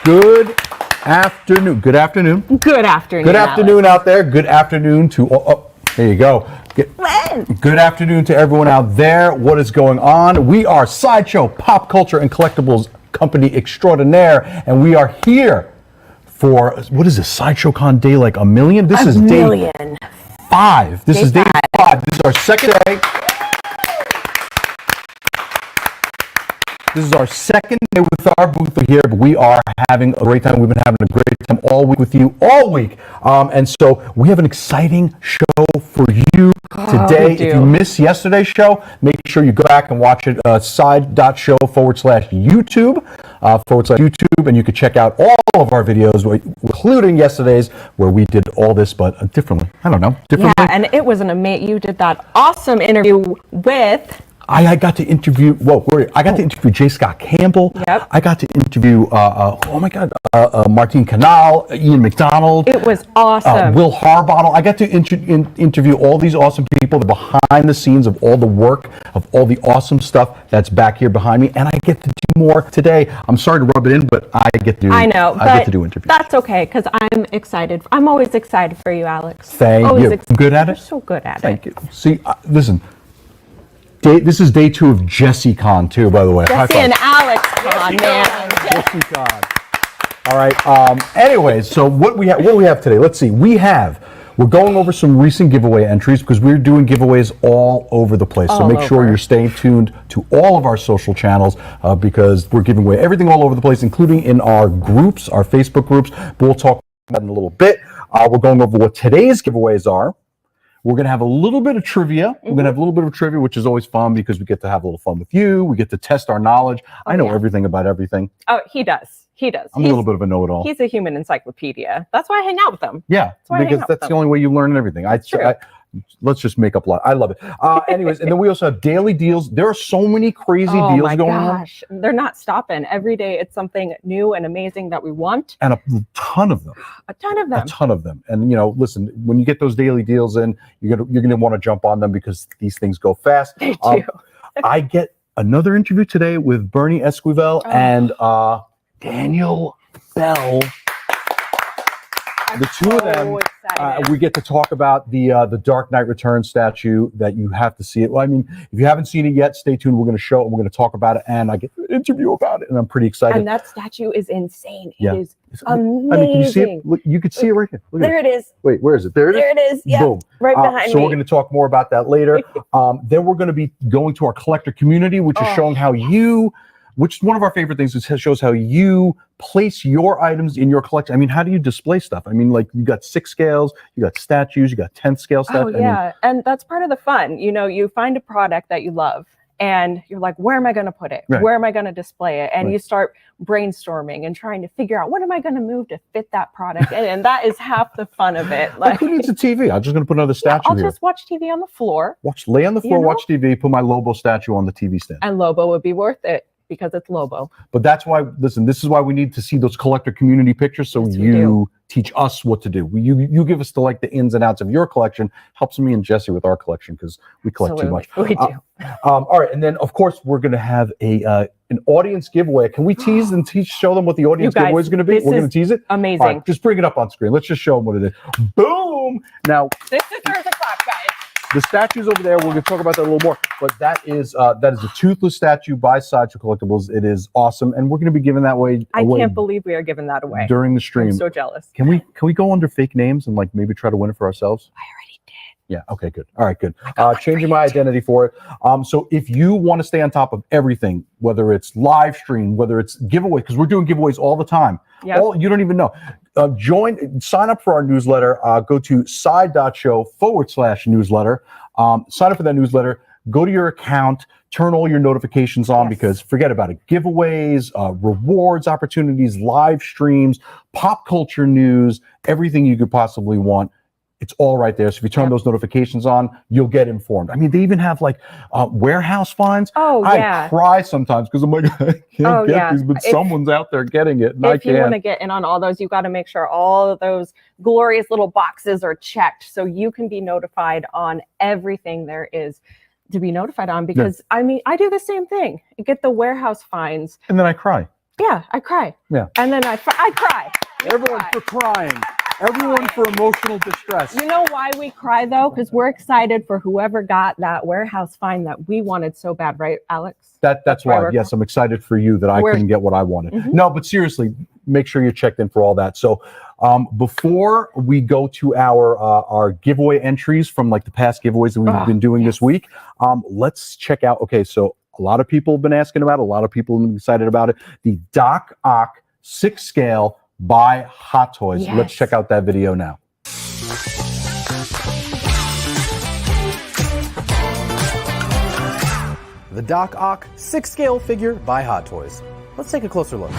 Good afternoon. Good afternoon. Good afternoon. Good afternoon out there. Good afternoon to there you go. Good afternoon to everyone out there. What is going on? We are Sideshow Pop Culture and Collectibles Company Extraordinaire, and we are here for, what is this, Sideshow Con Day like a million? This is day 5. This is day 5. This is our second day. This is our second day with our booth here, but we are having a great time. We've been having a great time all week with you, all week. And so we have an exciting show for you today. If you missed yesterday's show, make sure you go back and watch it, side.show/YouTube, and you can check out all of our videos, including yesterday's, where we did all this, but differently. I don't know, differently. Yeah, and it was an amazing, you did that awesome interview with... I got to interview, I got to interview J. Scott Campbell. Yep. I got to interview, Martine Canal, Ian McDonald. It was awesome. Will Harbottle. I got to interview all these awesome people, the behind the scenes of all the work, of all the awesome stuff that's back here behind me. And I get to do more today. I'm sorry to rub it in, but I get to do interviews. That's okay, because I'm excited. I'm always excited for you, Alex. Thank you. Good at it? You're so good at it. Thank you. See, listen. This is day 2 of Jesse Con too, by the way. Jesse and Alex Con, man. Jesse Con. All right. Anyways, so what do we have today? Let's see. We're going over some recent giveaway entries because we're doing giveaways all over the place. So make sure you're staying tuned to all of our social channels because we're giving away everything all over the place, including in our groups, our Facebook groups. But we'll talk about it in a little bit. We're going over what today's giveaways are. We're going to have a little bit of trivia. We're going to have a little bit of trivia, which is always fun because we get to have a little fun with you. We get to test our knowledge. I know everything about everything. Oh, he does. He does. I'm a little bit of a know-it-all. He's a human encyclopedia. That's why I hang out with him. Yeah, because that's the only way you learn everything. Let's just make up a lot. I love it. Anyways, and then we also have daily deals. There are so many crazy deals going on. They're not stopping. Every day it's something new and amazing that we want. And a ton of them. A ton of them. A ton of them. And listen, when you get those daily deals in, you're gonna want to jump on them because these things go fast. They do. I get another interview today with Bernie Esquivel and Daniel Bell. The two of them, we get to talk about the Dark Knight Returns statue that you have to see it. Well, I mean, if you haven't seen it yet, stay tuned. We're going to show it and we're going to talk about it, and I get an interview about it, and I'm pretty excited. And that statue is insane. It is amazing. I mean, can you see it? Look, you can see it right here. There it is. Wait, where is it? There it is? There it is. Yeah. Boom. Right behind me. So we're going to talk more about that later. Then we're going to be going to our collector community, which is showing how which is one of our favorite things. It shows how you place your items in your collection. I mean, how do you display stuff? I mean, like you got 6 scales, you got statues, you got 10 scale stuff. Oh, yeah. And that's part of the fun. You find a product that you love and you're like, where am I going to put it? Right. Where am I going to display it? And you start brainstorming and trying to figure out what am I going to move to fit that product. And that is half the fun of it. Like, who needs a TV? I'm just going to put another statue I'll here. just watch TV on the floor. Lay on the floor, watch TV, put my Lobo statue on the TV stand. And Lobo would be worth it. Because it's Lobo. But that's why, listen, this is why we need to see those collector community pictures so you teach us what to do. You give us the ins and outs of your collection. Helps me and Jesse with our collection because we collect too much. We do. All right, and then of course we're going to have an audience giveaway. Can we tease and show them what the audience giveaway is going to be? We're going to tease it? Amazing. All right, just bring it up on screen. Let's just show them what it is. Boom! Now, this is Earth o'clock, guys. The statue's over there. We're going to talk about that a little more. But that is a toothless statue by Sideshow Collectibles. It is awesome, and we're going to be giving that away. I can't believe we are giving that away during the stream. I'm so jealous. Can we go under fake names and maybe try to win it for ourselves? I already did. Yeah. Okay. Good. All right. Good. Changing my identity for it. So if you want to stay on top of everything, whether it's live stream, whether it's giveaway, because we're doing giveaways all the time. Yep. You don't even know. Sign up for our newsletter. Go to side.show/newsletter. Sign up for that newsletter. Go to your account, turn all your notifications on because forget about it. Giveaways, rewards, opportunities, live streams, pop culture news, everything you could possibly want. It's all right there. So if you turn those notifications on, you'll get informed. I mean, they even have warehouse finds. I cry sometimes because I'm like, I can't get these, but someone's out there getting it. And if you want to get in on all those, you got to make sure all of those glorious little boxes are checked so you can be notified on everything there is to be notified on. Because I mean, I do the same thing. You get the warehouse finds. And then I cry. Yeah, I cry. Yeah. And then I cry. Everyone for crying. Everyone for emotional distress. You know why we cry though? Because we're excited for whoever got that warehouse fine that we wanted so bad, right, Alex? That's why. Yes, I'm excited for you that I couldn't get what I wanted. No, but seriously, make sure you're checked in for all that. So before we go to our giveaway entries from like the past giveaways that we've been doing this week, let's check out. Okay, so a lot of people have been asking about it. A lot of people have been excited about it. The Doc Ock 6 scale by Hot Toys. Yes. Let's check out that video now. The Doc Ock 6 scale figure by Hot Toys. Let's take a closer look.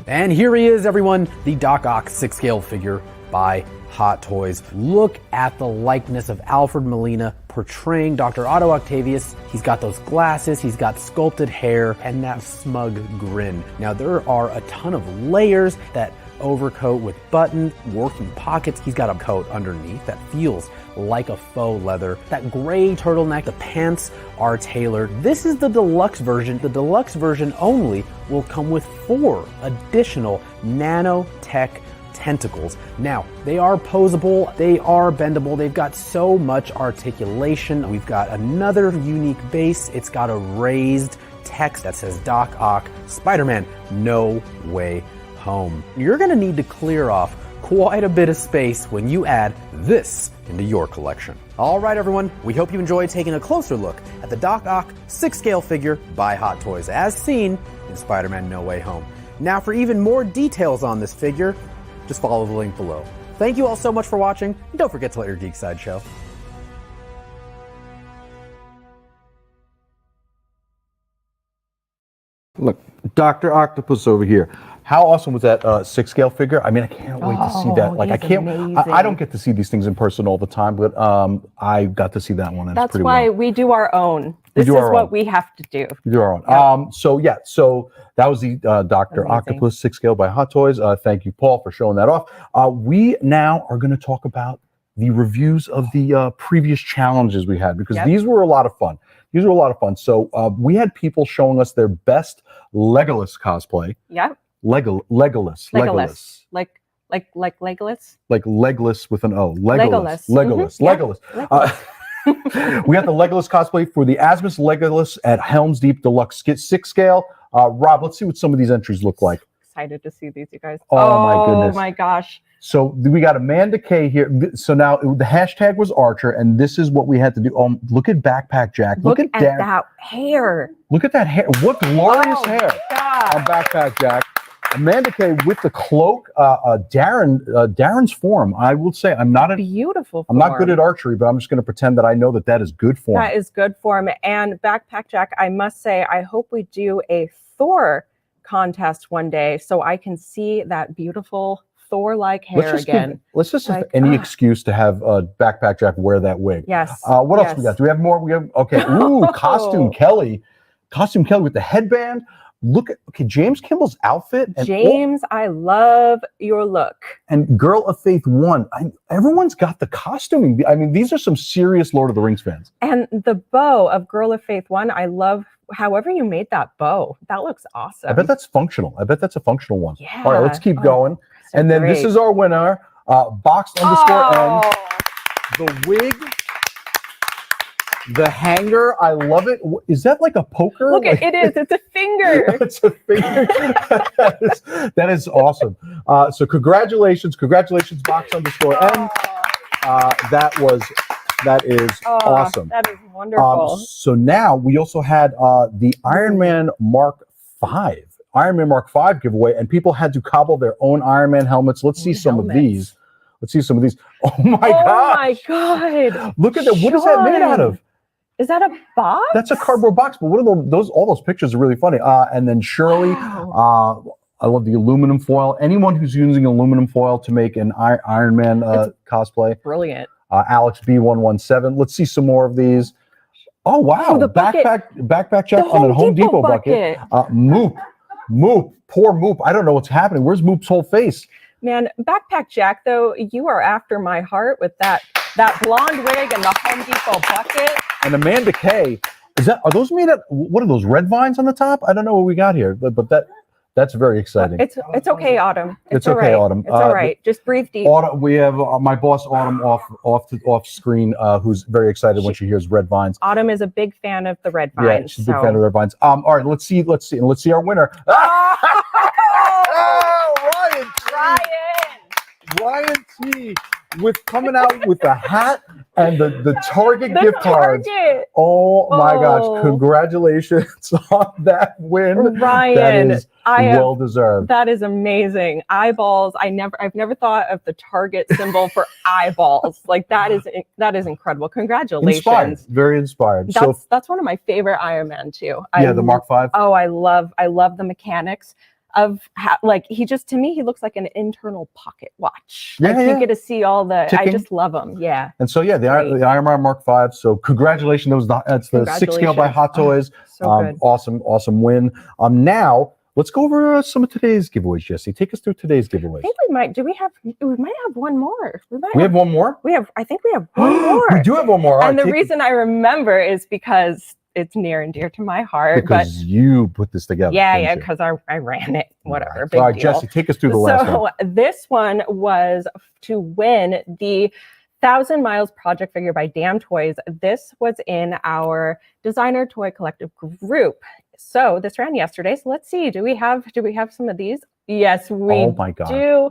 And here he is, everyone, the Doc Ock 6 scale figure by Hot Toys. Look at the likeness of Alfred Molina portraying Dr. Otto Octavius. He's got those glasses, he's got sculpted hair, and that smug grin. Now there are a ton of layers, that overcoat with buttons, working pockets. He's got a coat underneath that feels like a faux leather. That gray turtleneck, the pants are tailored. This is the deluxe version. The deluxe version only will come with 4 additional nanotech tentacles. Now, they are posable, they are bendable, they've got so much articulation. We've got another unique base. It's got a raised text that says Doc Ock, Spider-Man, No Way Home. You're gonna need to clear off quite a bit of space when you add this into your collection. All right, everyone, we hope you enjoyed taking a closer look at the Doc Ock 6 scale figure by Hot Toys, as seen in Spider-Man No Way Home. Now, for even more details on this figure, just follow the link below. Thank you all so much for watching, and don't forget to let your geek side show. Look, Dr. Octopus over here. How awesome was that 6 scale figure? I mean, I can't wait to see that. Like, I can't. I don't get to see these things in person all the time, but I got to see that one. And that's it's pretty why wild. we do our own. This is what we have to do. We do our own. Yep. So that was the Dr. Octopus 6 scale by Hot Toys. Thank you, Paul, for showing that off. We now are going to talk about the reviews of the previous challenges we had, because these were a lot of fun. These were a lot of fun. So we had people showing us their best Legolas cosplay. Yep. Legolas. Like Legolas? Like legless with an O. Legolas. Legolas. We got the Legolas cosplay for the Asmus Legolas at Helm's Deep Deluxe 6 scale. Rob, let's see what some of these entries look like. Excited to see these, you guys. Oh my goodness. Oh my gosh. So we got Amanda K here. So now the hashtag was Archer, and this is what we had to do. Look at Backpack Jack. Look at that hair. Look at that hair. What glorious hair God. on Backpack Jack. Amanda K with the cloak. Darren's form. I will say I'm not beautiful form. I'm not good at archery, but I'm just going to pretend that I know that is good form. That is good form. And Backpack Jack, I must say, I hope we do a Thor contest one day so I can see that beautiful Thor-like hair again. Let's just have any excuse to have Backpack Jack wear that wig. Yes. What else we got? Do we have more? We have Ooh, Costume Kelly. Costume Kelly with the headband. Look at James Kimball's outfit. And James, I love your look. And Girl of Faith 1. Everyone's got the costuming. I mean, these are some serious Lord of the Rings fans. And the bow of Girl of Faith 1, I love however you made that bow. That looks awesome. I bet that's functional. I bet that's a functional one. Yeah. All right, let's keep going. So and then this is our winner, boxed_N. The wig. The hanger, I love it. Is that like a poker? Look, it is. It's a finger. It's a finger. that is awesome. So congratulations, box_N. That is awesome. That is wonderful. So now we also had the Iron Man Mark V giveaway, and people had to cobble their own Iron Man helmets. Let's see some of these. Oh my god! Oh my god! Look at that. What is that made out of? Is that a box? That's a cardboard box, but what are those? All those pictures are really funny. And then Shirley, I love the aluminum foil. Anyone who's using aluminum foil to make an Iron Man cosplay, brilliant. Alex B117. Let's see some more of these. Oh wow! The backpack check on a Home Depot bucket. Moop, poor Moop. I don't know what's happening. Where's Moop's whole face? Man, Backpack Jack, though, you are after my heart with that blonde wig and the Home Depot bucket. And Amanda K, are those made of, what are those, red vines on the top? I don't know what we got here, but That's very exciting. It's okay, Autumn. It's all okay, right. Autumn. It's all right. Just breathe deep. Autumn, we have my boss Autumn off screen, who's very excited when she hears red vines. Autumn is a big fan of the red vines. Yeah, she's a big fan of red vines. All right, let's see our winner. Ryan T. with coming out with the hat and the Target gift cards. Oh my gosh! Congratulations on that win, Ryan. That is well deserved. That is amazing. Eyeballs. I've never thought of the Target symbol for eyeballs. Like that is incredible. Congratulations. Inspired. Very inspired. That's one of my favorite Iron Man too. The Mark V. Oh, I love the mechanics of to me he looks like an internal pocket watch. You get to see all the ticking. I just love him. Yeah. And so the Iron Man Mark V. So congratulations. That's the 6 scale by Hot Toys. So good. Awesome win. Now let's go over some of today's giveaways. Jesse, take us through today's giveaways. I think we might. We might have one more. We have one more. I think we have one more. We do have one more. And the reason I remember is because it's near and dear to my heart. Because you put this together. Yeah, because I ran it. Whatever. Right. Big all right, deal. Jesse, take us through the last one. So this one was to win the 1,000 Miles project figure by Damn Toys. This was in our designer toy collective group. So this ran yesterday. So let's see. Do we have some of these? Yes, we do.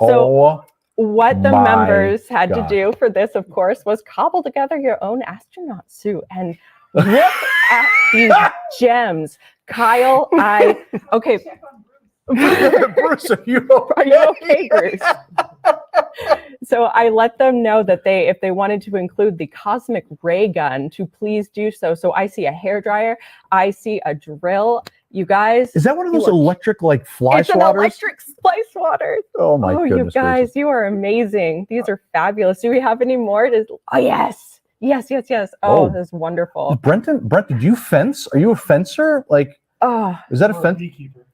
So what the members had to do for this, of course, was cobble together your own astronaut suit and look at these gems. Kyle, okay. Bruce, are you okay, Bruce? So I let them know that if they wanted to include the cosmic ray gun, to please do so. So I see a hairdryer, I see a drill. You guys, is that one of those electric fly it's swatters? An electric fly swatter. Oh my goodness! You guys, you are amazing. These are fabulous. Do we have any more? Yes. Oh, this is wonderful. Brenton, do you fence? Are you a fencer? Is that a fence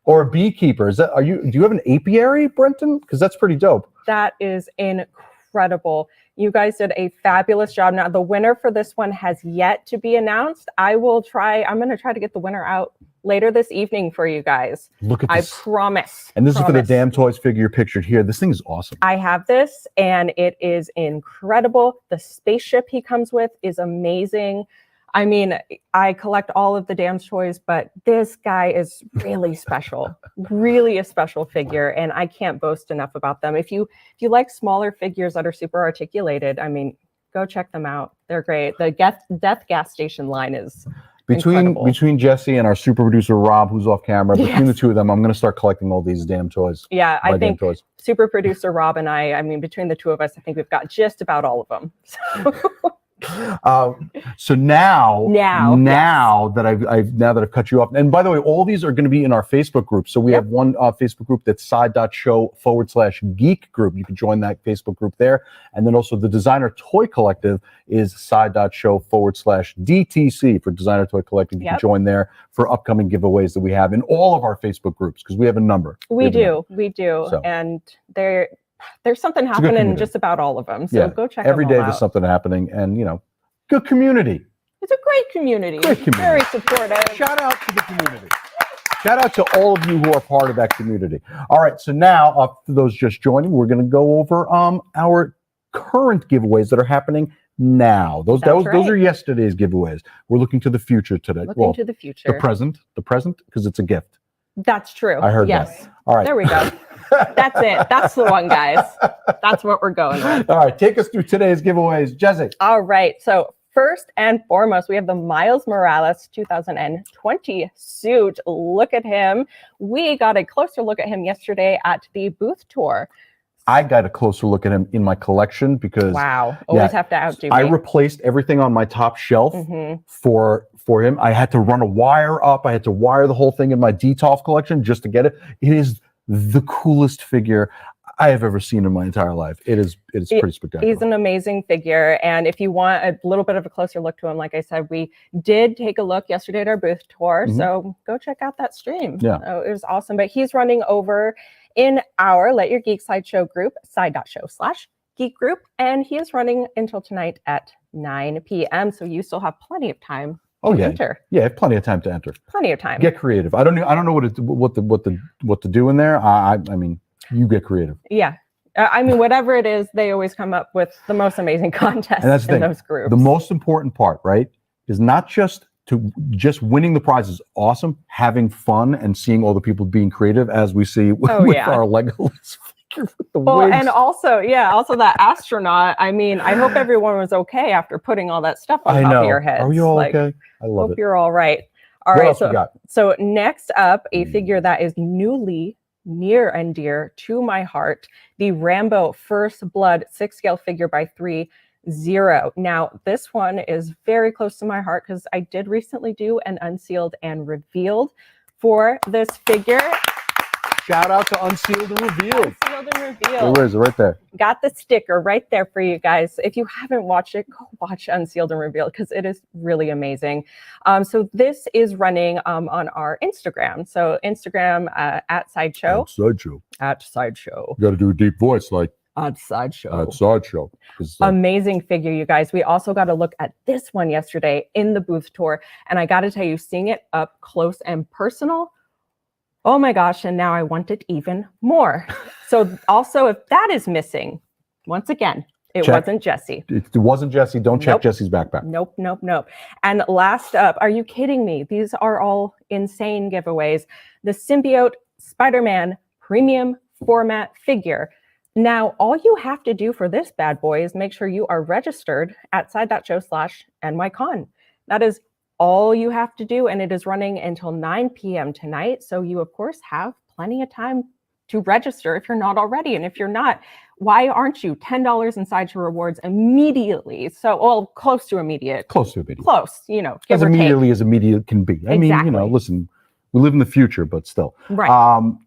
or a beekeeper? Do you have an apiary, Brenton? Because that's pretty dope. That is incredible. You guys did a fabulous job. Now the winner for this one has yet to be announced. I'm going to try to get the winner out later this evening for you guys. Look at this. I promise. And this is for the Damn Toys figure pictured here. This thing is awesome. I have this and it is incredible. The spaceship he comes with is amazing. I mean, I collect all of the Damn Toys, but this guy is really special, really a special figure, and I can't boast enough about them. If you like smaller figures that are super articulated, I mean, go check them out. They're great. The Death Gas Station line is between Jesse and our super producer Rob, who's off camera. Between the two of them, I'm going to start collecting all these Damn Toys. Yeah, I think super producer Rob and I mean, between the two of us, I think we've got just about all of them. So now that I've cut you off, and by the way, all these are going to be in our Facebook group. So we have one Facebook group that's side.show/geek group. You can join that Facebook group there. And then also the Designer Toy Collective is side.show/DTC for Designer Toy Collective. You can join there for upcoming giveaways that we have in all of our Facebook groups, because we have a number. We do. So. And there's something happening in just about all of them. So go check them every day. There's something happening, and good community. It's a great community. Very supportive. Shout out to the community. Shout out to all of you who are part of that community. All right, so now for those just joining, we're going to go over our current giveaways that are happening now. Those are yesterday's giveaways. We're looking to the future today. Looking to the future. The present, because it's a gift. That's true. I heard that. All right. There we go. That's it. That's the one, guys. That's what we're going with. All right. Take us through today's giveaways, Jesse. All right. So first and foremost, we have the Miles Morales 2020 suit. Look at him. We got a closer look at him yesterday at the booth tour. I got a closer look at him in my collection because always have to outdo me. I replaced everything on my top shelf for him. I had to run a wire up. I had to wire the whole thing in my DTOF collection just to get it. It is the coolest figure I have ever seen in my entire life. It is pretty spectacular. He's an amazing figure. And if you want a little bit of a closer look to him, like I said, we did take a look yesterday at our booth tour. So go check out that stream. Yeah. So it was awesome. But he's running over in our Let Your Geek Sideshow group, side.show/geek group. And he is running until tonight at 9 p.m. So you still have plenty of time Oh yeah, enter. yeah, plenty of time to enter. Plenty of time. Get creative. I don't know what to do in there. I mean, you get creative. Yeah. I mean, whatever it is, they always come up with the most amazing contests And that's the in thing. those groups. The most important part, right, is not just winning the prize is awesome. Having fun and seeing all the people being creative, as we see with our Legolas figure with the wigs. And also that astronaut. I mean, I hope everyone was okay after putting all that stuff on top of your heads. Are you all okay? I love hope it. You're all right. All what right. else we got? So next up, a figure that is newly near and dear to my heart, the Rambo First Blood 6-scale figure by 3-0. Now, this one is very close to my heart because I did recently do an unsealed and revealed for this figure. Shout out to Unsealed and Revealed. Unsealed and Revealed. Where is it? Right there. Got the sticker right there for you guys. If you haven't watched it, go watch Unsealed and Revealed because it is really amazing. So this is running on our Instagram. So Instagram at Sideshow. Sideshow. At Sideshow. You got to do a deep voice like at Sideshow. At Sideshow. Amazing figure, you guys. We also got to look at this one yesterday in the booth tour. And I got to tell you, seeing it up close and personal, oh my gosh, and now I want it even more. So also, if that is missing, once again, it wasn't Jesse. It wasn't Jesse. Don't check Jesse's backpack. Nope. And last up, are you kidding me? These are all insane giveaways. The Symbiote Spider-Man Premium Format figure. Now, all you have to do for this bad boy is make sure you are registered at side.show/NYCon. That is all you have to do, and it is running until 9 p.m. tonight. So you, of course, have plenty of time to register if you're not already. And if you're not, why aren't you? $10 in Sideshow rewards immediately. So, well, close to immediate. Close to immediate. Close, give as or immediately take. as immediate can be. I mean, listen, we live in the future, but still. Right.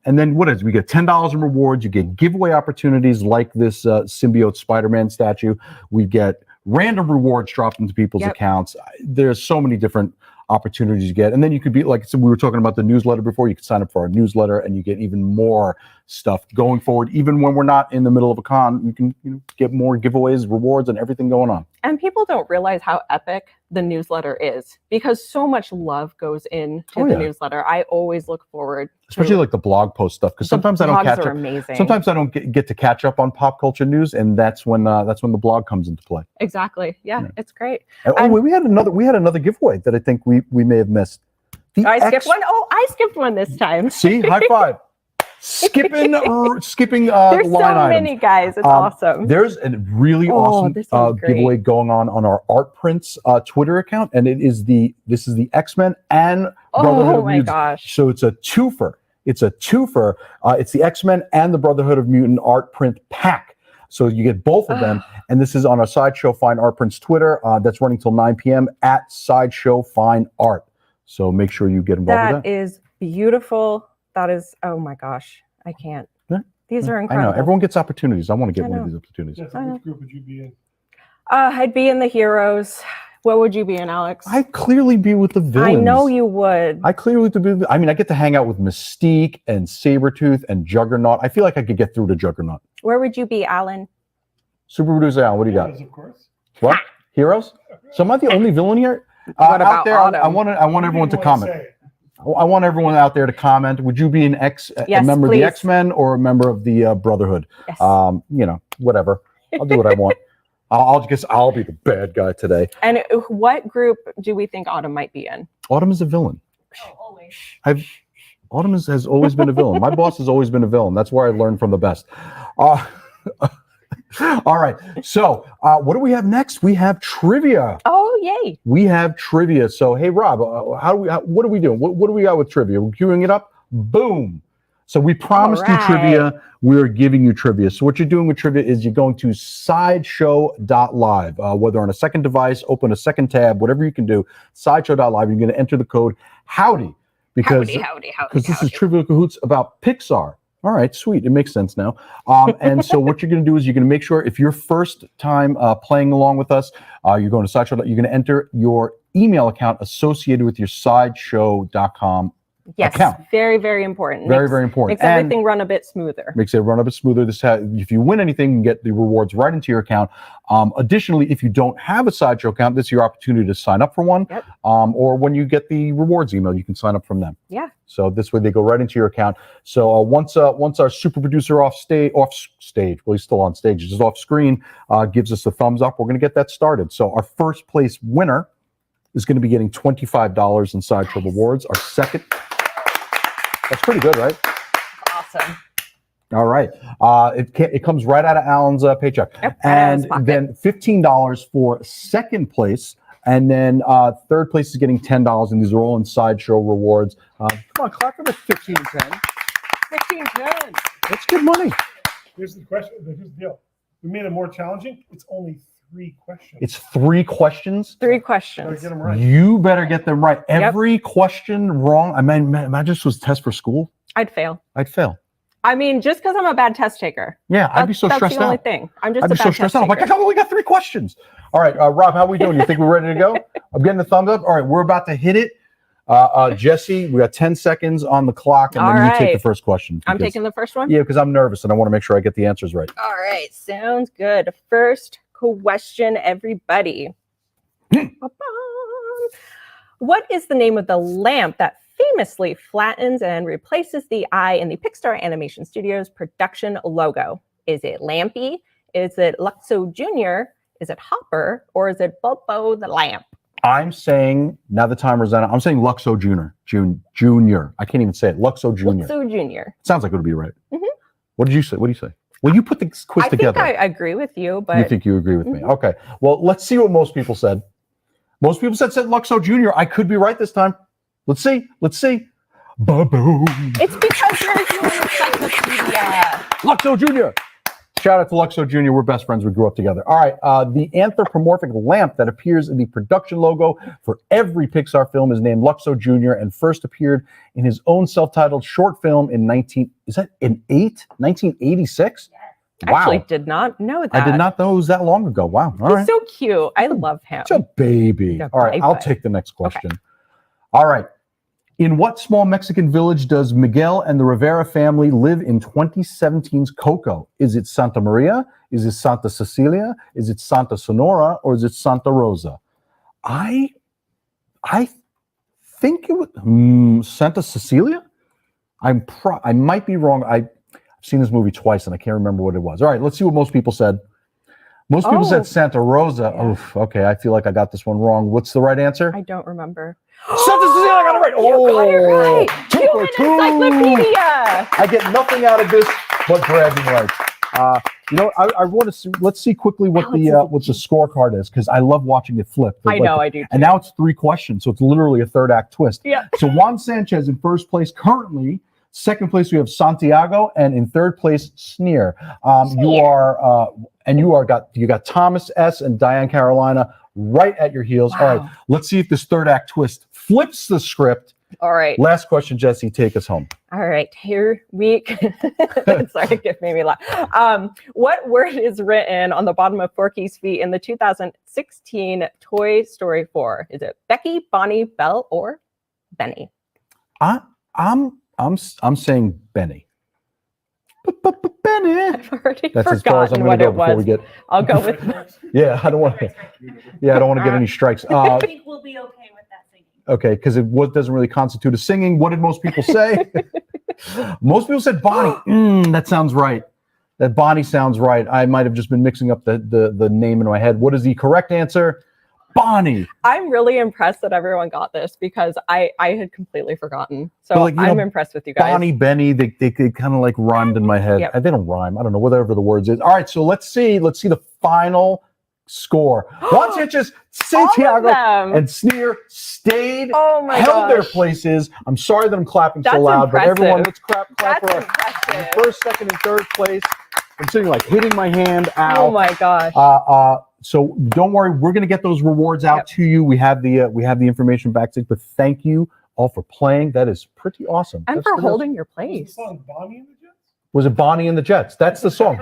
And then what is? We get $10 in rewards. You get giveaway opportunities like this Symbiote Spider-Man statue. We get random rewards dropped into people's accounts. There's so many different opportunities you get. And then you could be, like we were talking about the newsletter before, you could sign up for our newsletter and you get even more stuff going forward. Even when we're not in the middle of a con, you can get more giveaways, rewards, and everything going on. And people don't realize how epic the newsletter is because so much love goes into the newsletter. I always look forward to, especially like the blog post stuff, because sometimes I don't catch up. Amazing. Sometimes I don't get to catch up on pop culture news, and that's when the blog comes into play. Exactly. Yeah. It's great. And we had another giveaway that I think we may have missed. Skipped one. Oh, I skipped one this time. See, high five. skipping There's line so items. many, guys. It's awesome. There's a really awesome giveaway going on our Art Prints Twitter account, and this is the X-Men and Brotherhood of Mutants. Gosh. So it's a twofer. It's the X-Men and the Brotherhood of Mutant art print pack. So you get both of them, and this is on our Sideshow Fine Art Prints Twitter. That's running till 9 p.m. at Sideshow Fine Art. So make sure you get involved with that. That is beautiful. That is, oh my gosh, I can't. Yeah. These are incredible. I know. Everyone gets opportunities. I want to get one of these opportunities. Yes, which group would you be in? I'd be in the heroes. What would you be in, Alex? I'd clearly be with the villains. I know you would. I get to hang out with Mystique and Sabretooth and Juggernaut. I feel like I could get through to Juggernaut. Where would you be, Alan? Super Producer Alan, what do you got? Heroes, of course. What? Heroes? So am I the only villain here? What about out there, Autumn? I want everyone to comment. I want everyone out there to comment. Would you be a member of the X-Men or a member of the Brotherhood? Yes. Whatever. I'll do what I want. I'll be the bad guy today. And what group do we think Autumn might be in? Autumn is a villain. Oh, always. Autumn has always been a villain. My boss has always been a villain. That's where I learned from the best. All right. So what do we have next? We have trivia. Oh, yay. We have trivia. So, hey, Rob, what are we doing? What do we got with trivia? We're queuing it up. Boom. So we promised you trivia. We're giving you trivia. So what you're doing with trivia is you're going to sideshow.live, whether on a second device, open a second tab, whatever you can do, sideshow.live. You're going to enter the code HOWDY because this is Trivia Cahoots about Pixar. All right, sweet. It makes sense now. And so what you're going to do is you're going to make sure if you're first time playing along with us, you're going to Sideshow. You're going to enter your email account associated with your sideshow.com Yes, account. very, very important. Very, very important. Makes everything run a bit smoother. Makes it run a bit smoother. If you win anything, you can get the rewards right into your account. Additionally, if you don't have a Sideshow account, this is your opportunity to sign up for one. Yep. Or when you get the rewards email, you can sign up from them. Yeah. So this way they go right into your account. So once our super producer off stage, well, he's still on stage, just off screen, gives us a thumbs up, we're going to get that started. So our first place winner is going to be getting $25 in Sideshow rewards. Our second, that's pretty good, right? Awesome. All right. It comes right out of Alan's paycheck. Yep, and then $15 for second place. And then third place is getting $10, and these are all in Sideshow rewards. Come on, clap for the 15 and 10. 15 10. That's good money. Here's the question. Here's the deal. We made it more challenging. It's only 3 questions. It's 3 questions. 3 Gotta questions. get them right. You better get them right. Every question wrong. I mean, imagine this was a test for school. I'd fail. I'd fail. I mean, just because I'm a bad test taker. Yeah, I'd be so stressed out. That's the only thing. I'm just I'd a be bad so test stressed out. I'm like, taker. I only got 3 questions. All right, Rob, how are we doing? You think we're ready to go? I'm getting the thumbs up. All right, we're about to hit it. Jesse, we got 10 seconds on the clock, and then you take the first question. I'm taking the first one? Yeah, because I'm nervous, and I want to make sure I get the answers right. All right, sounds good. First question, everybody. What is the name of the lamp that famously flattens and replaces the eye in the Pixar Animation Studios production logo? Is it Lampy? Is it Luxo Jr.? Is it Hopper? Or is it Bobo the lamp? I'm saying, now the timer's on, I'm saying Luxo Jr. Junior. I can't even say it. Luxo Jr. Luxo Jr. Sounds like it would be right. Mm-hmm. What did you say? What do you say? Well, you put the quiz together. I think I agree with you, but... You think you agree with me. Okay. Well, let's see what most people said. Most people said Luxo Jr. I could be right this time. Let's see. Let's see. Ba-boom. It's because you're doing encyclopedia. Luxo Jr. Shout out to Luxo Jr. We're best friends. We grew up together. All right. The anthropomorphic lamp that appears in the production logo for every Pixar film is named Luxo Jr. and first appeared in his own self-titled short film in 1986? I actually did not know that. I did not know it was that long ago. Wow. All right. He's so cute. I love him. Such a baby. All right. I'll take the next question. Okay. All right. In what small Mexican village does Miguel and the Rivera family live in 2017's Coco? Is it Santa Maria? Is it Santa Cecilia? Is it Santa Sonora? Or is it Santa Rosa? I think it was Santa Cecilia. I might be wrong. I've seen this movie twice and I can't remember what it was. All right, let's see what most people said. Most people said Santa Rosa. Yeah. Oof, okay, I feel like I got this one wrong. What's the right answer? I don't remember. Santa Cecilia, I got it right. You got it right. Human encyclopedia. I get nothing out of this but bragging rights. I want to see. Let's see quickly what the scorecard is because I love watching it flip. I know, I do too. And now it's 3 questions, so it's literally a third act twist. Yeah. So Juan Sanchez in first place currently. Second place we have Santiago, and in third place Sneer. You got Thomas S. and Diane Carolina right at your heels. Wow. All right, let's see if this third act twist flips the script. All right. Last question, Jesse, take us home. All right, here we sorry, it made me laugh. What word is written on the bottom of Forky's feet in the 2016 Toy Story 4? Is it Becky, Bonnie, Belle, or Benny? I'm saying Benny. Benny. I've already That's as far as I'm forgotten what going to go it before was. we get. I'll go with. Yeah, I don't want to. Yeah, I don't want to get any strikes. I think we'll be okay with that singing. Okay, because doesn't really constitute a singing. What did most people say? Most people said Bonnie. That sounds right. That Bonnie sounds right. I might have just been mixing up the name in my head. What is the correct answer? Bonnie. I'm really impressed that everyone got this because I had completely forgotten. So I'm impressed with you guys. Bonnie, Benny, they kind of like rhymed in my head. Yep. They don't rhyme. I don't know, whatever the words is. All right, so let's see the final score. Juan Sanchez, Santiago, and Sneer stayed, held their places. I'm sorry that I'm clapping so loud, but everyone, let's clap for our first, second, and third place. I'm sitting like hitting my hand out. Oh my gosh. So don't worry, we're gonna get those rewards out to you. We have the information backstage, but thank you all for playing. That is pretty awesome. And for holding your place. Was the song Bonnie and the Jets? Was it Bonnie and the Jets? That's the song.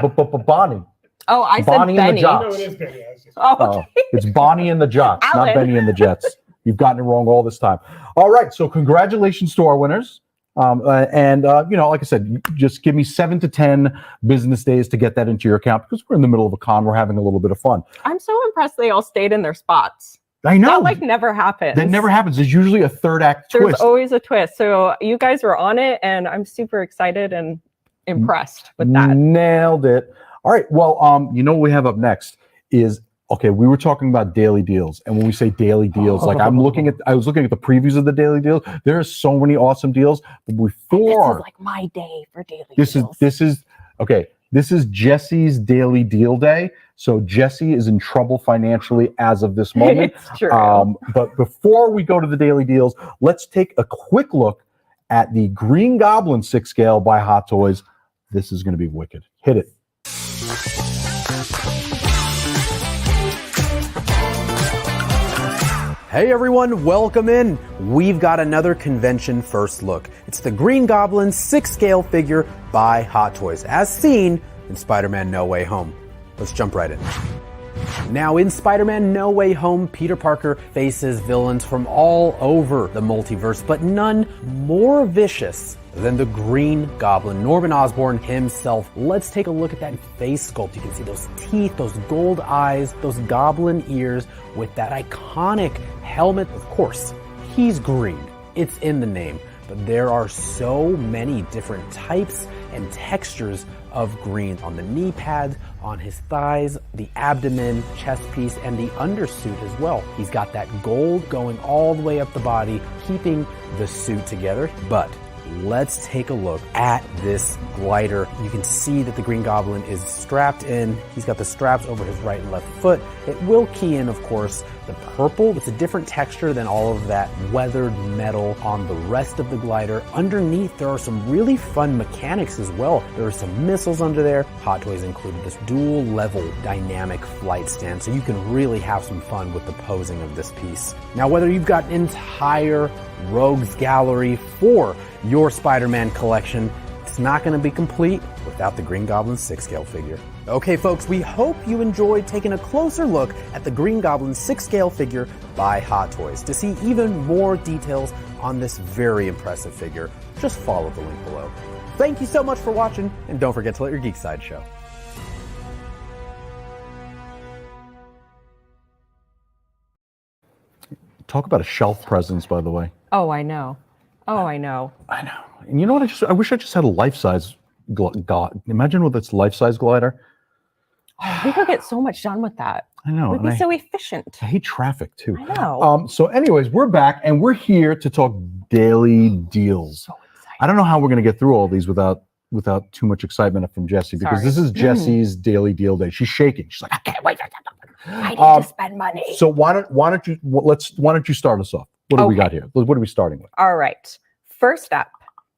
Bonnie. Oh, I said Bonnie Benny. and the Jocks. No, it is Benny. Oh, okay. It's Bonnie and the Jocks, not Alan. Benny and the Jets. You've gotten it wrong all this time. All right, so congratulations to our winners. You know, like I said, just give me 7 to 10 business days to get that into your account because we're in the middle of a con. We're having a little bit of fun. I'm so impressed they all stayed in their spots. I know. That like never happens. That never happens. There's usually a third act There's twist. always a twist. So you guys were on it, and I'm super excited and impressed with that. Nailed it. All right. Well, you know what we have up next is, okay, we were talking about daily deals. And when we say daily deals, like I was looking at the previews of the daily deals. There are so many awesome deals. But before, this is like my day for daily deals. This is Jesse's daily deal day. So Jesse is in trouble financially as of this moment. It's true. But before we go to the daily deals, let's take a quick look at the Green Goblin 6 scale by Hot Toys. This is going to be wicked. Hit it. Hey everyone, welcome in. We've got another convention first look. It's the Green Goblin 6 scale figure by Hot Toys, as seen in Spider-Man No Way Home. Let's jump right in. Now, in Spider-Man No Way Home, Peter Parker faces villains from all over the multiverse, but none more vicious than the Green Goblin, Norman Osborn himself. Let's take a look at that face sculpt. You can see those teeth, those gold eyes, those goblin ears with that iconic helmet. Of course, he's green. It's in the name. But there are so many different types and textures of green on the knee pads, on his thighs, the abdomen, chest piece, and the undersuit as well. He's got that gold going all the way up the body, keeping the suit together. But let's take a look at this glider. You can see that the Green Goblin is strapped in. He's got the straps over his right and left foot. It will key in, of course, the purple. It's a different texture than all of that weathered metal on the rest of the glider. Underneath, there are some really fun mechanics as well. There are some missiles under there. Hot Toys included this dual level dynamic flight stand, so you can really have some fun with the posing of this piece. Now, whether you've got an entire rogues gallery for your Spider-Man collection, it's not going to be complete without the Green Goblin 6 scale figure. Okay folks, we hope you enjoyed taking a closer look at the Green Goblin 6 scale figure by Hot Toys. To see even more details on this very impressive figure, just follow the link below. Thank you so much for watching, and don't forget to let your geek side show. Talk about a shelf presence, by the way. Oh, I know. I know. And you know what? I wish I just had a life-size imagine with its life-size glider. Oh, we could get so much done with that. I know. We'd be so efficient. I hate traffic too. I know. So anyways, we're back and we're here to talk daily deals. So excited. I don't know how we're going to get through all these without too much excitement from Jessie, because Sorry. this is Jessie's daily deal day. She's shaking. She's like, I can't wait. I need to spend money. So why don't you start us off? What do we got here? What are we starting with? All right. First up,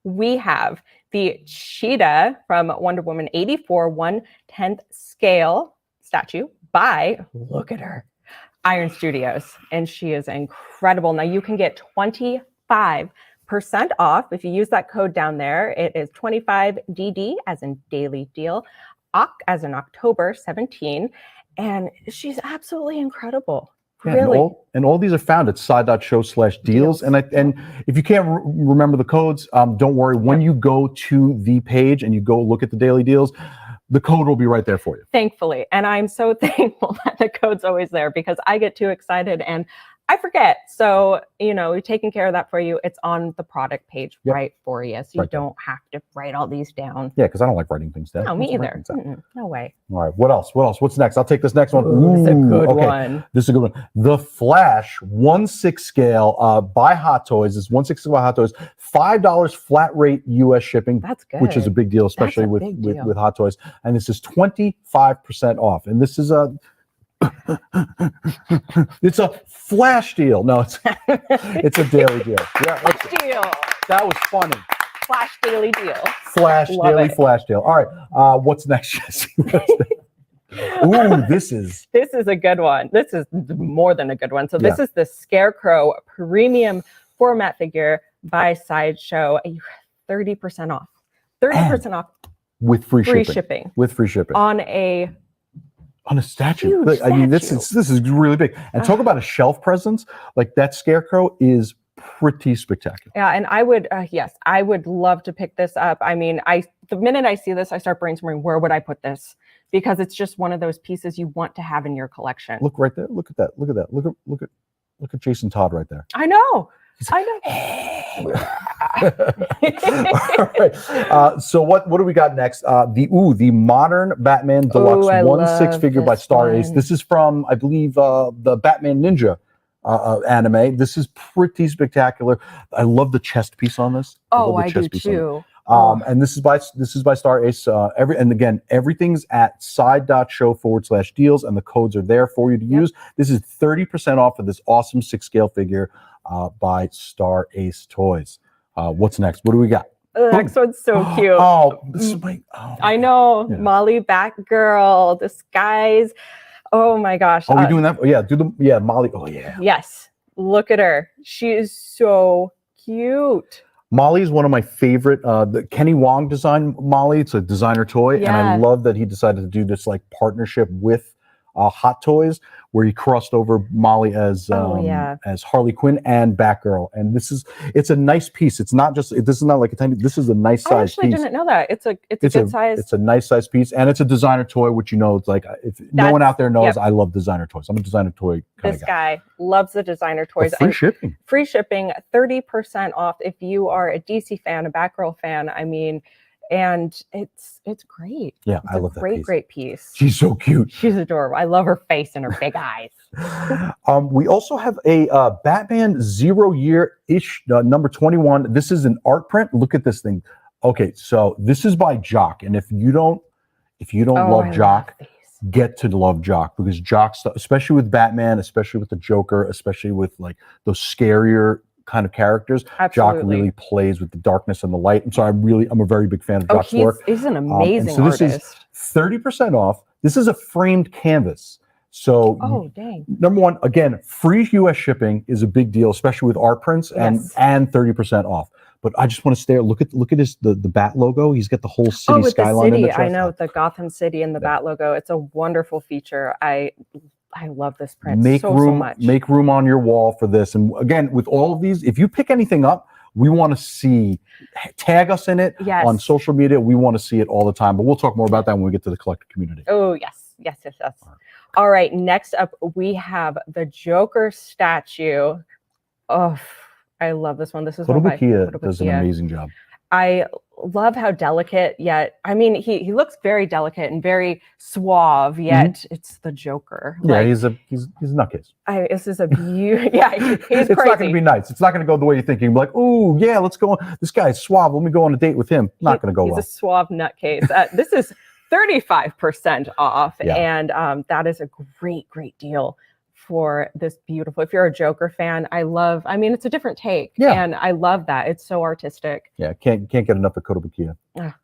we have the Cheetah from Wonder Woman 84 1/10 scale statue by, look at her, Iron Studios. And she is incredible. Now you can get 25% off if you use that code down there. It is 25DD as in daily deal, Ock as in October 17. And she's absolutely incredible. Yeah, Really. and all these are found at side.show/deals. And if you can't remember the codes, don't worry. When you go to the page and you go look at the daily deals, the code will be right there for you. Thankfully. And I'm so thankful that the code's always there, because I get too excited and I forget. So, we're taking care of that for you. It's on the product page right for you. So you don't have to write all these down. Yeah, because I don't like writing things down. No, me either. No way. All right, what else? What's next? I'll take this next one. Ooh, this is a good okay. one. This is a good one. The Flash 1/6 scale by Hot Toys. It's 1/6 scale by Hot Toys. $5 flat rate US shipping. That's good. Which is a big deal, especially with Hot Toys. And this is 25% off. And this is it's a flash deal. No, it's a daily deal. Yeah, Deal. that was funny. Flash daily deal. Flash Love daily it. flash deal. All right, what's next, Jesse? Ooh, this is a good one. This is more than a good one. So this is the Scarecrow premium format figure by Sideshow. 30% off. 30% off with free free shipping. shipping With free shipping. on a On a statue. Huge Like, I mean, this statue. is really big. And talk about a shelf presence. Like that scarecrow is pretty spectacular. Yeah, and I would, yes, I would love to pick this up. I mean, the minute I see this, I start brainstorming, where would I put this? Because it's just one of those pieces you want to have in your collection. Look right there. Look at that. Look at that. Look at Jason Todd right there. I know. All right. So what do we got next? The modern Batman Deluxe 1/6 figure by Star Ace. This is from, I believe, the Batman Ninja anime. This is pretty spectacular. I love the chest piece on this. I do too. And this is by Star Ace. Everything's at side.show/deals, and the codes are there for you to use. This is 30% off of this awesome 6-scale figure by Star Ace Toys. What's next? What do we got? The next one's so cute. This is my. I know, yeah. Molly Batgirl disguise. Oh my gosh. Are we doing that? Yeah, Molly. Oh yeah. Yes. Look at her. She is so cute. Molly is one of my favorite. The Kenny Wong design Molly. It's a designer toy, and I love that he decided to do this like partnership with Hot Toys, where he crossed over Molly as Harley Quinn and Batgirl. And it's a nice piece. This is not like a tiny. This is a nice size piece. I actually didn't know that. It's a good size. It's a nice size piece, and it's a designer toy, which it's like if no one out there knows, I love designer toys. I'm a designer toy kind of guy. This guy loves the designer toys. Free shipping. Free shipping, 30% off if you are a DC fan, a Batgirl fan. I mean, and it's great. Yeah, I love that piece. Great piece. She's so cute. She's adorable. I love her face and her big eyes. We also have a Batman 0 year-ish number 21. This is an art print. Look at this thing. Okay, so this is by Jock, and if you don't love Jock, get to love Jock, because Jock stuff, especially with Batman, especially with the Joker, especially with like those scarier kind of characters. Absolutely. Jock really plays with the darkness and the light. And so I'm a very big fan of Jock's work. He's an amazing so this artist. is 30% off. This is a framed canvas. So dang. Number one, again, free US shipping is a big deal, especially with art prints, and 30% off. But I just want to stare. Look at the Bat logo. He's got the whole city skyline in the chest. I know, the Gotham City and the Bat logo. It's a wonderful feature. I love this print so much. Make room on your wall for this. And again, with all of these, if you pick anything up, we want to see, tag us in it on social media. We want to see it all the time. But we'll talk more about that when we get to the collector community. Oh, yes. All right. Next up, we have the Joker statue. Oh, I love this one. This is Kotobukiya does an amazing job. I love how delicate, yet I mean he looks very delicate and very suave, yet it's the Joker. Yeah, he's a nutcase. This is a beauty. Yeah, he's it's crazy. Not going to be nice. It's not going to go the way you're thinking. You're like, oh yeah, let's go on. This guy's suave. Let me go on a date with him. Not going to go well. He's a suave nutcase. This is 35% off, and that is a great deal for this beautiful. If you're a Joker fan, I mean, it's a different take, and I love that. It's so artistic. Yeah, can't get enough of Kotobukiya.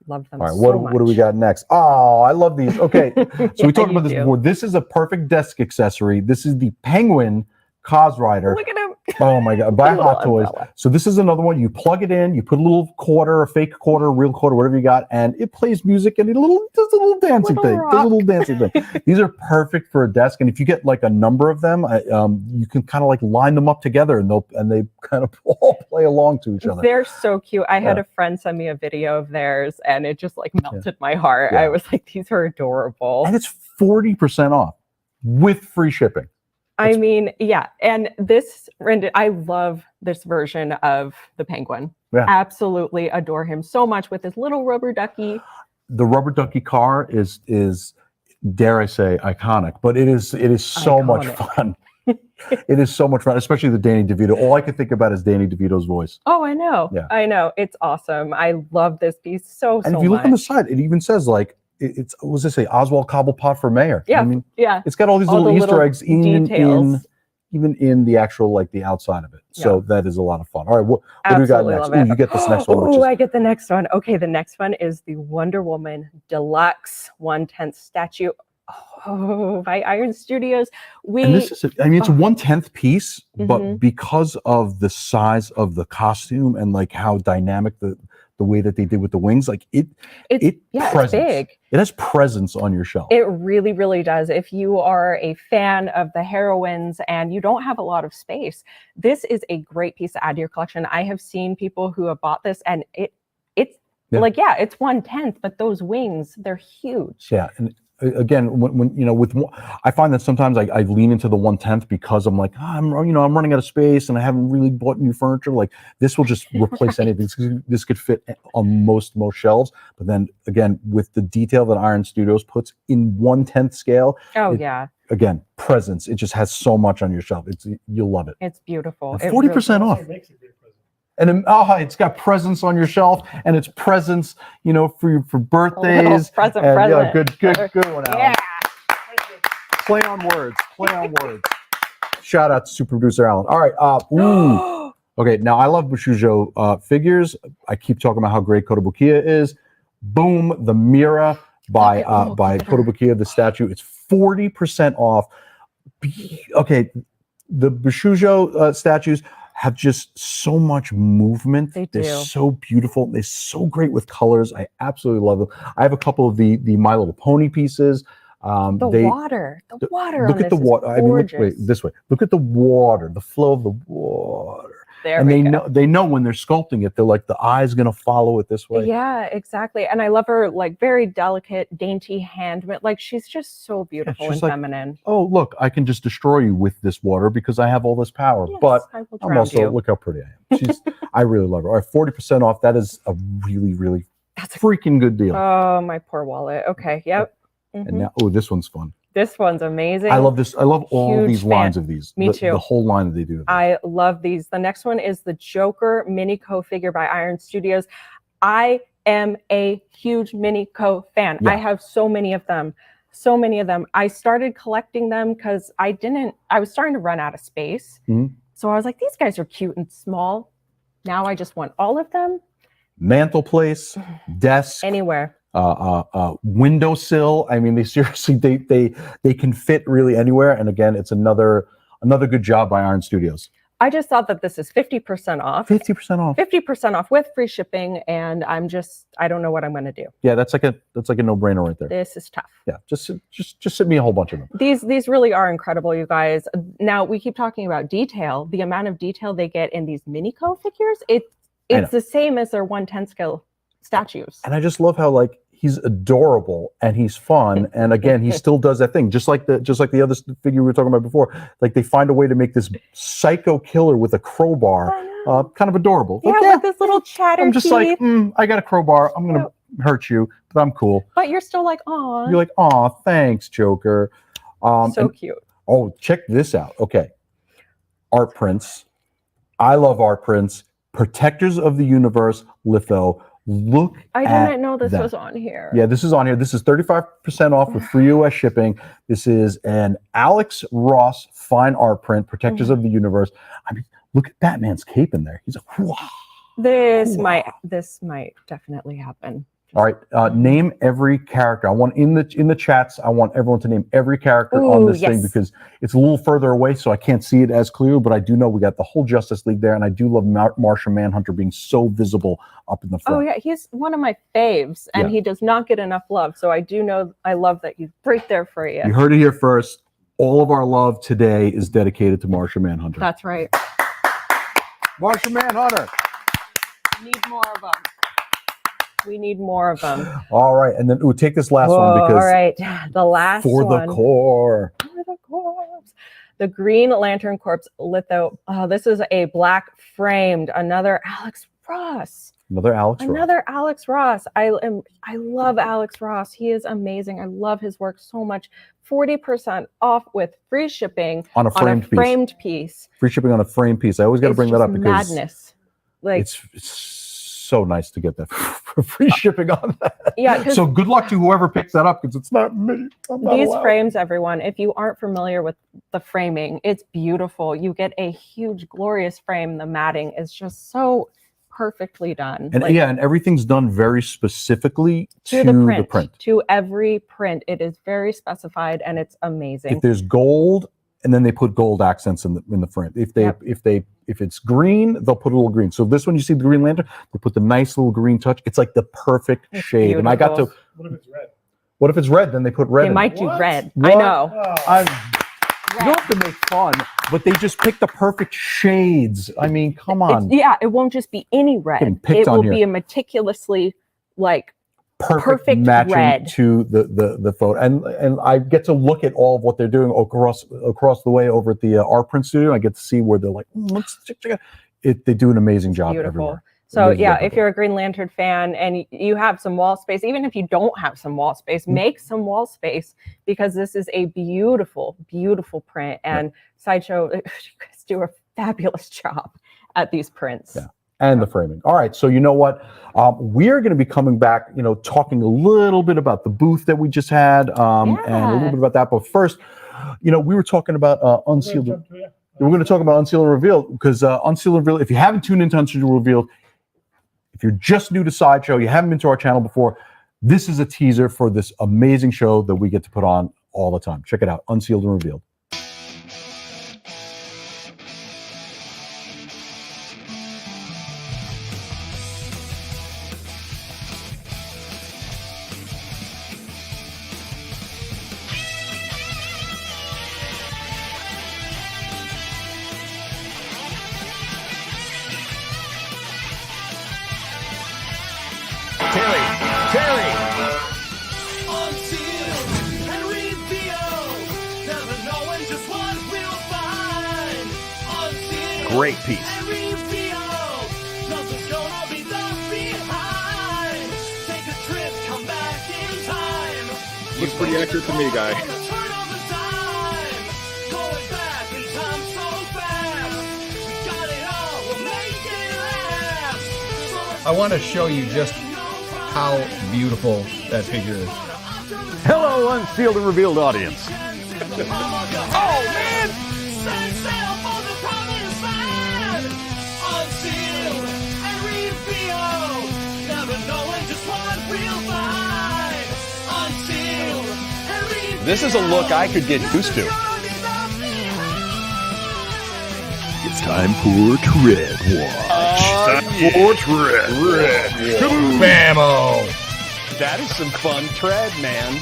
Love them. All right, what do we got next? Oh, I love these. Okay, so we talked about this before. This is a perfect desk accessory. This is the Penguin Cos Rider. Look at him. Oh my God, by Hot Toys. So this is another one. You plug it in, you put a little quarter, a fake quarter, a real quarter, whatever you got, and it plays music and it does a little dancing thing. These are perfect for a desk, and if you get like a number of them, you can kind of like line them up together, and they kind of all play along to each other. They're so cute. I had a friend send me a video of theirs, and it just like melted my heart. I was like, these are adorable. And it's 40% off with free shipping. I mean, and I love this version of the Penguin. Yeah. Absolutely adore him so much with his little rubber ducky. The rubber ducky car is dare I say iconic, but it is so much fun. It is so much fun, especially the Danny DeVito. All I can think about is Danny DeVito's voice. Oh, I know. Yeah. I know. It's awesome. I love this piece so much. And if you look on the side, it even says like, what does it say? Oswald Cobblepot for mayor. Yeah, I mean, it's got all these little Easter eggs even in the actual like the outside of it. So that is a lot of fun. All right, what do we got next? Oh, you get this next one. Oh, I get the next one. Okay, the next one is the Wonder Woman Deluxe 1/10 statue. Oh, by Iron Studios. And this is it's a 1/10 piece, but because of the size of the costume and like how dynamic the the way that they did with the wings, like it's it's big. It has presence on your shelf. It really, really does. If you are a fan of the heroines and you don't have a lot of space, this is a great piece to add to your collection. I have seen people who have bought this and it's like, it's 1/10, but those wings, they're huge. Yeah. And again, when you know, I find that sometimes I lean into the 1/10 because I'm like, I'm running out of space and I haven't really bought new furniture. Like this will just replace anything. This could fit on most shelves. But then again, with the detail that Iron Studios puts in 1/10 scale. Again, presence. It just has so much on your shelf. You'll love it. It's beautiful. 40% off. Makes a great present. And then, it's got presents on your shelf, and it's presents, for birthdays. Present. Yeah, good one, Alan. Yeah. Play on words. Shout out to super producer Alan. All right. Okay. Now I love Bushujo figures. I keep talking about how great Kotobukiya is. Boom, the Mira by Kotobukiya, the statue. It's 40% off. Okay, the Bushujo statues have just so much movement. They're so beautiful. They're so great with colors. I absolutely love them. I have a couple of the My Little Pony pieces. The water. Look at the water. I mean, wait, this way. Look at the water. The flow of the water. They know when they're sculpting it, they're like, the eye's gonna follow it this way. Yeah, exactly. And I love her like very delicate, dainty hand. Like she's just so beautiful and feminine. Oh, look, I can just destroy you with this water because I have all this power. Yes, but I'm also look how pretty I am. I really love her. All right, 40% off. That is a really, really freaking good deal. Oh, my poor wallet. Okay. Yep. And now, this one's fun. This one's amazing. I love this. I love all these lines of these. Me too. The whole line that they do. I love these. The next one is the Joker Mini Co figure by Iron Studios. I am a huge Mini Co fan. Yeah. I have so many of them. I started collecting them because I was starting to run out of space. Mm-hmm. So I was like, these guys are cute and small. Now I just want all of them. Mantle place, desk, anywhere. Windowsill. I mean, they seriously they can fit really anywhere. And again, it's another good job by Iron Studios. I just thought that this is 50% off. 50% off. 50% off with free shipping, and I don't know what I'm going to do. Yeah, that's like a no-brainer right there. This is tough. Yeah, just send me a whole bunch of them. These really are incredible, you guys. Now we keep talking about detail. The amount of detail they get in these Mini Co figures, it's the same as their 1/10 scale statues. And I just love how he's adorable and he's fun, and again he still does that thing just like the other figure we were talking about before. Like they find a way to make this psycho killer with a crowbar kind of adorable. Yeah, with this little chatter I'm just teeth. like, I got a crowbar. I'm gonna hurt you, but I'm cool. But you're still like, aw. You're like, aw, thanks, Joker. So cute. Oh, check this out. Okay, art prints. I love art prints. Protectors of the Universe litho. Look, I didn't know this was on here. Yeah, this is on here. This is 35% off with free US shipping. This is an Alex Ross fine art print, Protectors of the Universe. I mean, look at Batman's cape in there. He's like, wow. This might definitely happen. All right, name every character. I want in the chats. I want everyone to name every character on this thing because it's a little further away, so I can't see it as clear. But I do know we got the whole Justice League there, and I do love Martian Manhunter being so visible up in the front. Oh yeah, he's one of my faves, and he does not get enough love. So I do know I love that he's right there for you. You heard it here first. All of our love today is dedicated to Martian Manhunter. That's right. Martian Manhunter. Need more of them. We need more of them. All right, and then we'll take this last one because all right, the last for one. the core. For the corpse. The Green Lantern Corps litho. Oh, this is a black framed. Another Alex Ross. Another Alex Ross. I love Alex Ross. He is amazing. I love his work so much. 40% off with free shipping on a framed piece. Free shipping on a framed piece. I always got to bring that up because madness. Like it's so nice to get that free shipping on that. Yeah. So good luck to whoever picks that up because it's not me. These frames, everyone, if you aren't familiar with the framing, it's beautiful. You get a huge, glorious frame. The matting is just so perfectly done. And and everything's done very specifically to the print. To every print. It is very specified and it's amazing. If there's gold, and then they put gold accents in the front. If if it's green, they'll put a little green. So this one, you see the Green Lantern, they put the nice little green touch. It's like the perfect shade. And I got to. What if it's red? What if it's red? Then they put red. They in might it. do red. What? I know. Oh, You don't have to make fun, but they just pick the perfect shades. I mean, come on. It won't just be any red. Getting picked It on will here. be a meticulously like Perfect matching red to the photo, and I get to look at all of what they're doing across the way over at the art print studio. I get to see where they're like, let's check it. They do an amazing job beautiful. everywhere. So Amazing yeah, job if you're a Green Lantern fan and you have some wall space, even if you don't have some wall space, make some wall space, because this is a beautiful, beautiful print. And Sideshow, you guys do a fabulous job at these prints. Yeah. And the framing. All right, so you know what? We're going to be coming back, talking a little bit about the booth that we just had, and a little bit about that. But first, we were talking about Unsealed. We're going to talk about Unsealed and Revealed, because Unsealed and Revealed, if you haven't tuned into Unsealed and Revealed, if you're just new to Sideshow, you haven't been to our channel before, this is a teaser for this amazing show that we get to put on all the time. Check it out, Unsealed and Revealed. Terry! Unsealed and revealed, never knowing just what we'll find. Unsealed Great piece. and revealed, nothing's gonna be left behind. Take a trip, come back in time. Looks pretty accurate to me, guy. On the turn of a dime, going back in time so fast. We got it all, we'll make it last. I want to show you just how beautiful that figure is. Hello, Unsealed and Revealed audience. Oh man! Set sail for the promised land! Unsealed and revealed, never knowing just what we'll find. Unsealed and revealed. This is a look I could get used to. It's time for Tread Watch. For Tread. Kaboom! Bammo! That is some fun tread, man.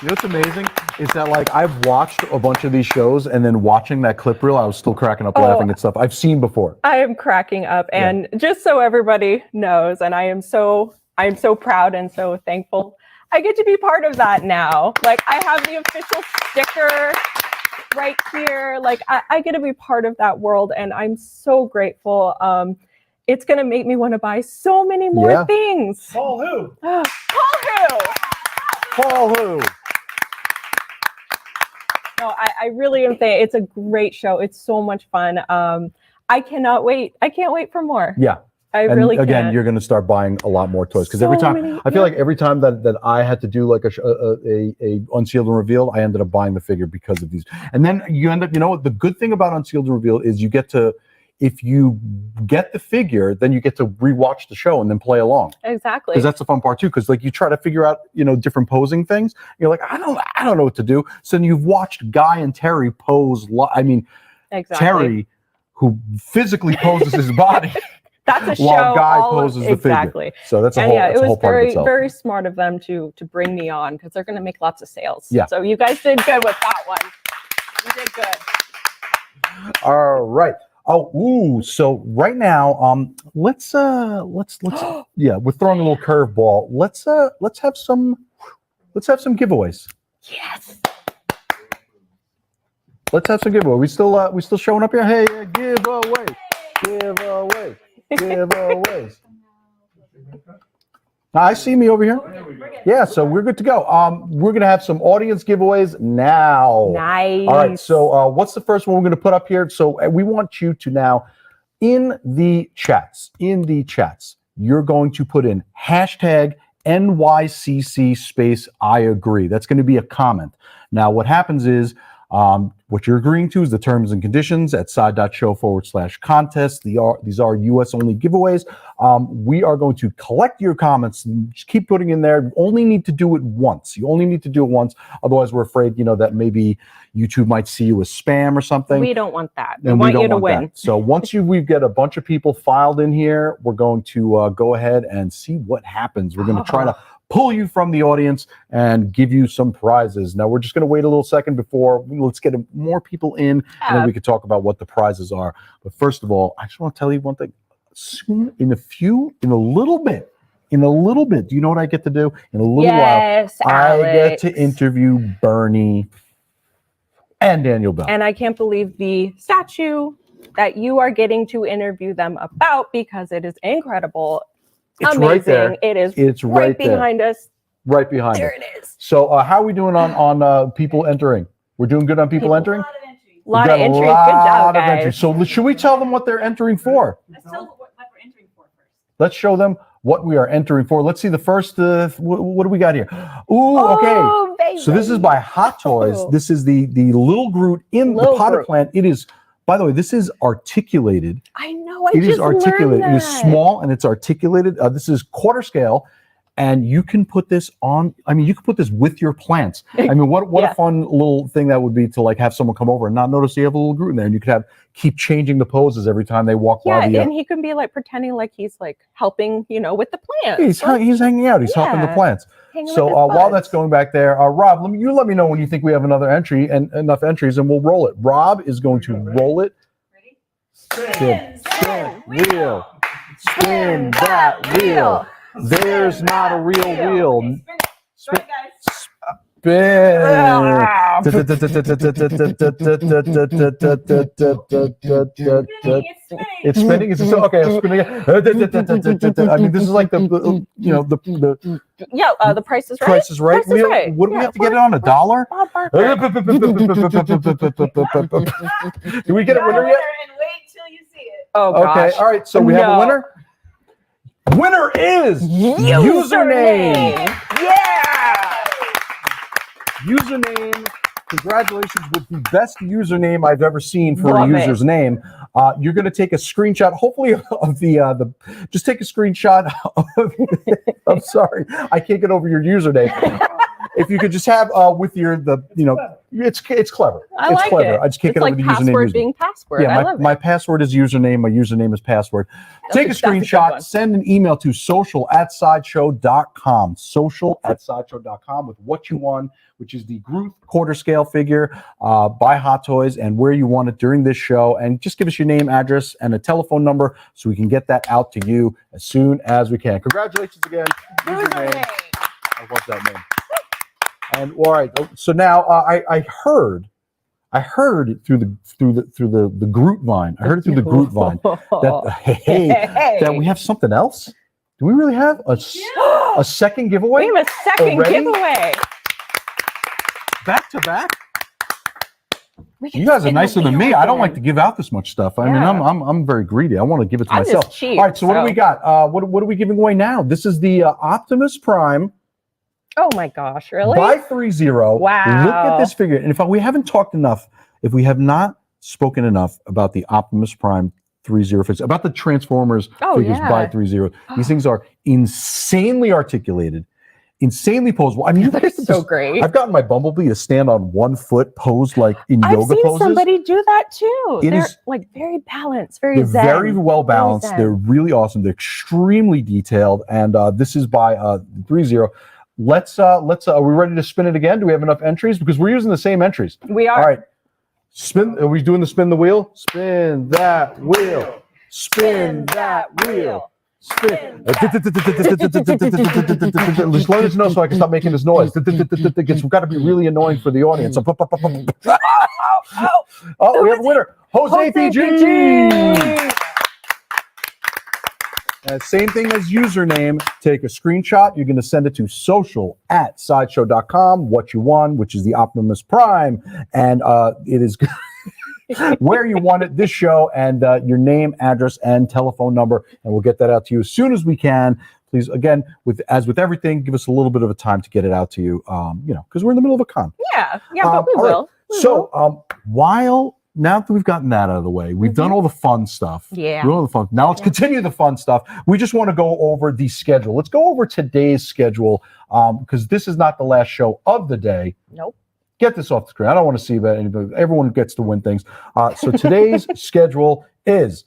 You know what's amazing is that, like, I've watched a bunch of these shows, and then watching that clip reel, I was still cracking up laughing at stuff I've seen before. I am cracking up, and just so everybody knows, and I am so proud and so thankful, I get to be part of that now. Like, I have the official sticker right here. Like, I get to be part of that world, and I'm so grateful. It's gonna make me want to buy so many more things. Paul who? Paul who? Paul who? No, I really am saying it's a great show. It's so much fun. I cannot wait. I can't wait for more. Yeah. I And really again, can't. you're going to start buying a lot more toys, because So every time many, I feel like every time that I had to do like a Unsealed and Revealed, I ended up buying the figure because of these. And then you end up, you know what? The good thing about Unsealed and Revealed is you get to, if you get the figure, then you get to rewatch the show and then play along. Exactly. Because that's the fun part too. Because like you try to figure out, different posing things. You're like, I don't know what to do. So then you've watched Guy and Terry pose. Exactly. Terry, who physically poses his body. That's a while show. Guy poses the exactly. figure. So that's a And whole. yeah, that's it a whole was part of very, itself. very smart of them to bring me on, because they're going to make lots of sales. Yeah. So you guys did good with that one. You did good. All right. So right now, let's yeah, we're throwing a little curveball. Let's have some giveaways. Yes. Let's have some giveaway. We still showing up here? Hey, giveaways. I see me over here. Yeah, so we're good to go. We're gonna have some audience giveaways now. Nice. All right. So what's the first one we're gonna put up here? So we want you to now, in the chats, you're going to put in hashtag NYCC space I agree. That's going to be a comment. Now, what happens is what you're agreeing to is the terms and conditions at side.show/contest. These are US only giveaways. We are going to collect your comments and just keep putting in there. You only need to do it once. Otherwise, we're afraid, that maybe YouTube might see you as spam or something. We don't want that. We And want don't you to win. that. So once we get a bunch of people filed in here, we're going to go ahead and see what happens. We're going to try to pull you from the audience and give you some prizes. Now, we're just going to wait a little second before let's get more people in, and then we can talk about what the prizes are. But first of all, I just want to tell you one thing. Soon, in a little bit, do you know what I get to do? In a little while, I get to interview Bernie and Daniel Bell. And I can't believe the statue that you are getting to interview them about, because it is incredible. It's amazing. right there. It's right behind us. Right behind There us. it is. So how are we doing on people entering? We're doing good on people entering? A lot of We've got entries. a Good lot job, of guys. entries. So should we tell them what they're entering for? Let's tell them what we're entering for first. Let's show them what we are entering for. Let's see the first. What do we got here? Ooh, Oh, okay. baby. So this is by Hot Toys. Oh. This is the little Groot in the Little potted Groot. plant. It is, by the way, this is articulated. I know. It is articulated. It is small and it's articulated. This is quarter scale, and you can put this on. I mean, you can put this with your plants. I mean, what Yeah. a fun little thing that would be to have someone come over and not notice you have a little Groot in there, and you could keep changing the poses every time they walk Yeah, by the. and he can be pretending like he's helping, with the plants. He's hanging out. He's helping the Yeah. plants. Hanging So with his while buds. that's going back there, Rob, let me know when you think we have another entry and enough entries, and we'll roll it. Rob is going to roll it. Ready? Spin wheel. Spin that wheel. There's not a real wheel. Okay, spin it. Go ahead, guys. Spin. It's spinning. It's okay. I'm spinning. I mean, this is like the The Price is Right. Price is Right. Price is Right. What do we Yeah, have to get it on $1? Bob Barker. Do we get a winner yet? And wait till you see it. Oh gosh. Okay. All right. So we have a No. winner. Winner is username. Yeah. Username. Congratulations with the best username I've ever seen for Love a it. user's name. You're going to take a screenshot, hopefully, of the. Just take a screenshot of. I'm sorry, I can't get over your username. If you could just have with it's clever. I It's like clever. it. I just can't It's get like over the password username. being password. Yeah, I love my it. password is username. My username is password. Take a That's a good screenshot, one. send an email to social@sideshow.com. Social@sideshow.com with what you won, which is the Groot quarter scale figure by Hot Toys, and where you want it during this show. And just give us your name, address, and a telephone number so we can get that out to you as soon as we can. Congratulations again. Username. I love that name. And all right, so now I heard through the Groot vine. I heard it through the Groot vine that we have something else. Do we really have a second giveaway? We have a second already? giveaway. Back to back. You guys are nicer than me. I don't like to give out this much stuff. I mean, Yeah. I'm very greedy. I want to give it to I'm myself. just cheap, All right, so what do so- we got? What are we giving away now? This is the Optimus Prime. Oh my gosh, really? By 30. Wow. Look at this figure. And if we haven't talked enough, if we have not spoken enough about the Optimus Prime 30 figures, about the Transformers figures yeah. by 30, these things are insanely articulated, insanely posable. I mean, you They're look at so this. great. I've gotten my Bumblebee to stand on one foot, posed like in I've yoga seen poses. somebody do that too. It They're is- very balanced, very They're zen. very well balanced. zen. They're really awesome. They're extremely detailed, and this is by 30. Are we ready to spin it again? Do we have enough entries? Because we're using the same entries. We are. All right. Spin. Are we doing the spin the wheel? Spin that wheel. Spin that wheel. Spin. Just let us know so I can stop making this noise. It's got to be really annoying for the audience. Oh, we have a winner. Jose PG. Same thing as username. Take a screenshot. You're going to send it to social@sideshow.com. What you won, which is the Optimus Prime, and it is where you want it. This show and your name, address, and telephone number, and we'll get that out to you as soon as we can. please, again, as with everything, give us a little bit of a time to get it out to you, because we're in the middle of a con. Yeah, but we all right. will. We So, will. now that we've gotten that out of the way, we've done all the fun stuff. Yeah. Doing all the fun. Now let's continue the fun stuff. We just want to go over the schedule. Let's go over today's schedule because this is not the last show of the day. Nope. Get this off the screen. I don't want to see about anybody. Everyone gets to win things. So today's schedule is,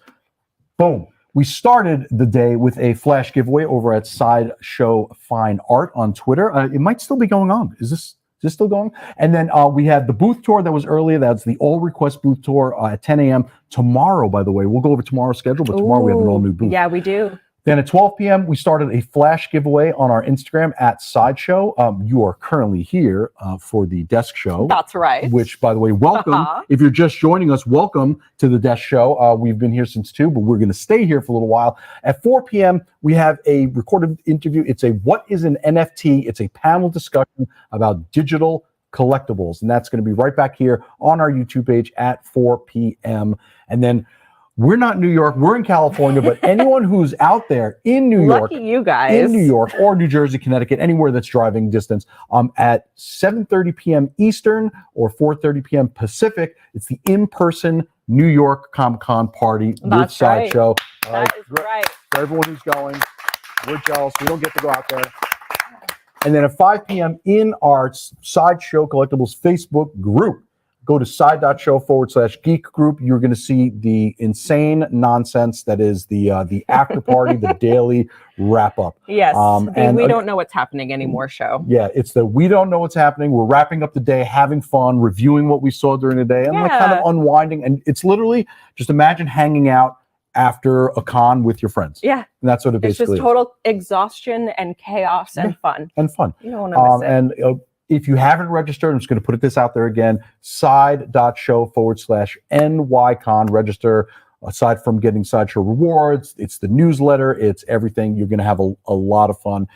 boom. We started the day with a flash giveaway over at Sideshow Fine Art on Twitter. It might still be going on. Is this still going? And then we had the booth tour that was earlier. That's the all request booth tour at 10 a.m. Tomorrow, by the way. We'll go over tomorrow's schedule, but tomorrow we have an all new booth. Yeah, we do. Then at 12 p.m., we started a flash giveaway on our Instagram at Sideshow. You are currently here for the desk show. That's right. Which, by the way, welcome. If you're just joining us, welcome to the desk show. We've been here since 2, but we're going to stay here for a little while. At 4 p.m., we have a recorded interview. It's a What is an NFT? It's a panel discussion about digital collectibles. And that's going to be right back here on our YouTube page at 4 p.m. And then we're not in New York, we're in California, but anyone who's out there in New York, Lucky you guys. in New York or New Jersey, Connecticut, anywhere that's driving distance, at 7:30 p.m. Eastern or 4:30 p.m. Pacific, it's the in-person New York Comic-Con party with Sideshow. That is right. For everyone who's going, we're jealous. We don't get to go out there. And then at 5 p.m. in our Sideshow Collectibles Facebook group, go to side.show/geek group. You're going to see the insane nonsense that is the after party, the daily wrap up. Yes, and we don't know what's happening anymore show. Yeah, it's the we don't know what's happening. We're wrapping up the day, having fun, reviewing what we saw during the day, and like kind of unwinding. And it's literally just imagine hanging out after a con with your friends. Yeah. And that's what it basically is. It's just total exhaustion and chaos and fun. And fun. You don't want to miss it. And if you haven't registered, I'm just going to put this out there again, side.show/NYCon. Register. Aside from getting Sideshow rewards, it's the newsletter, it's everything. You're going to have a lot of fun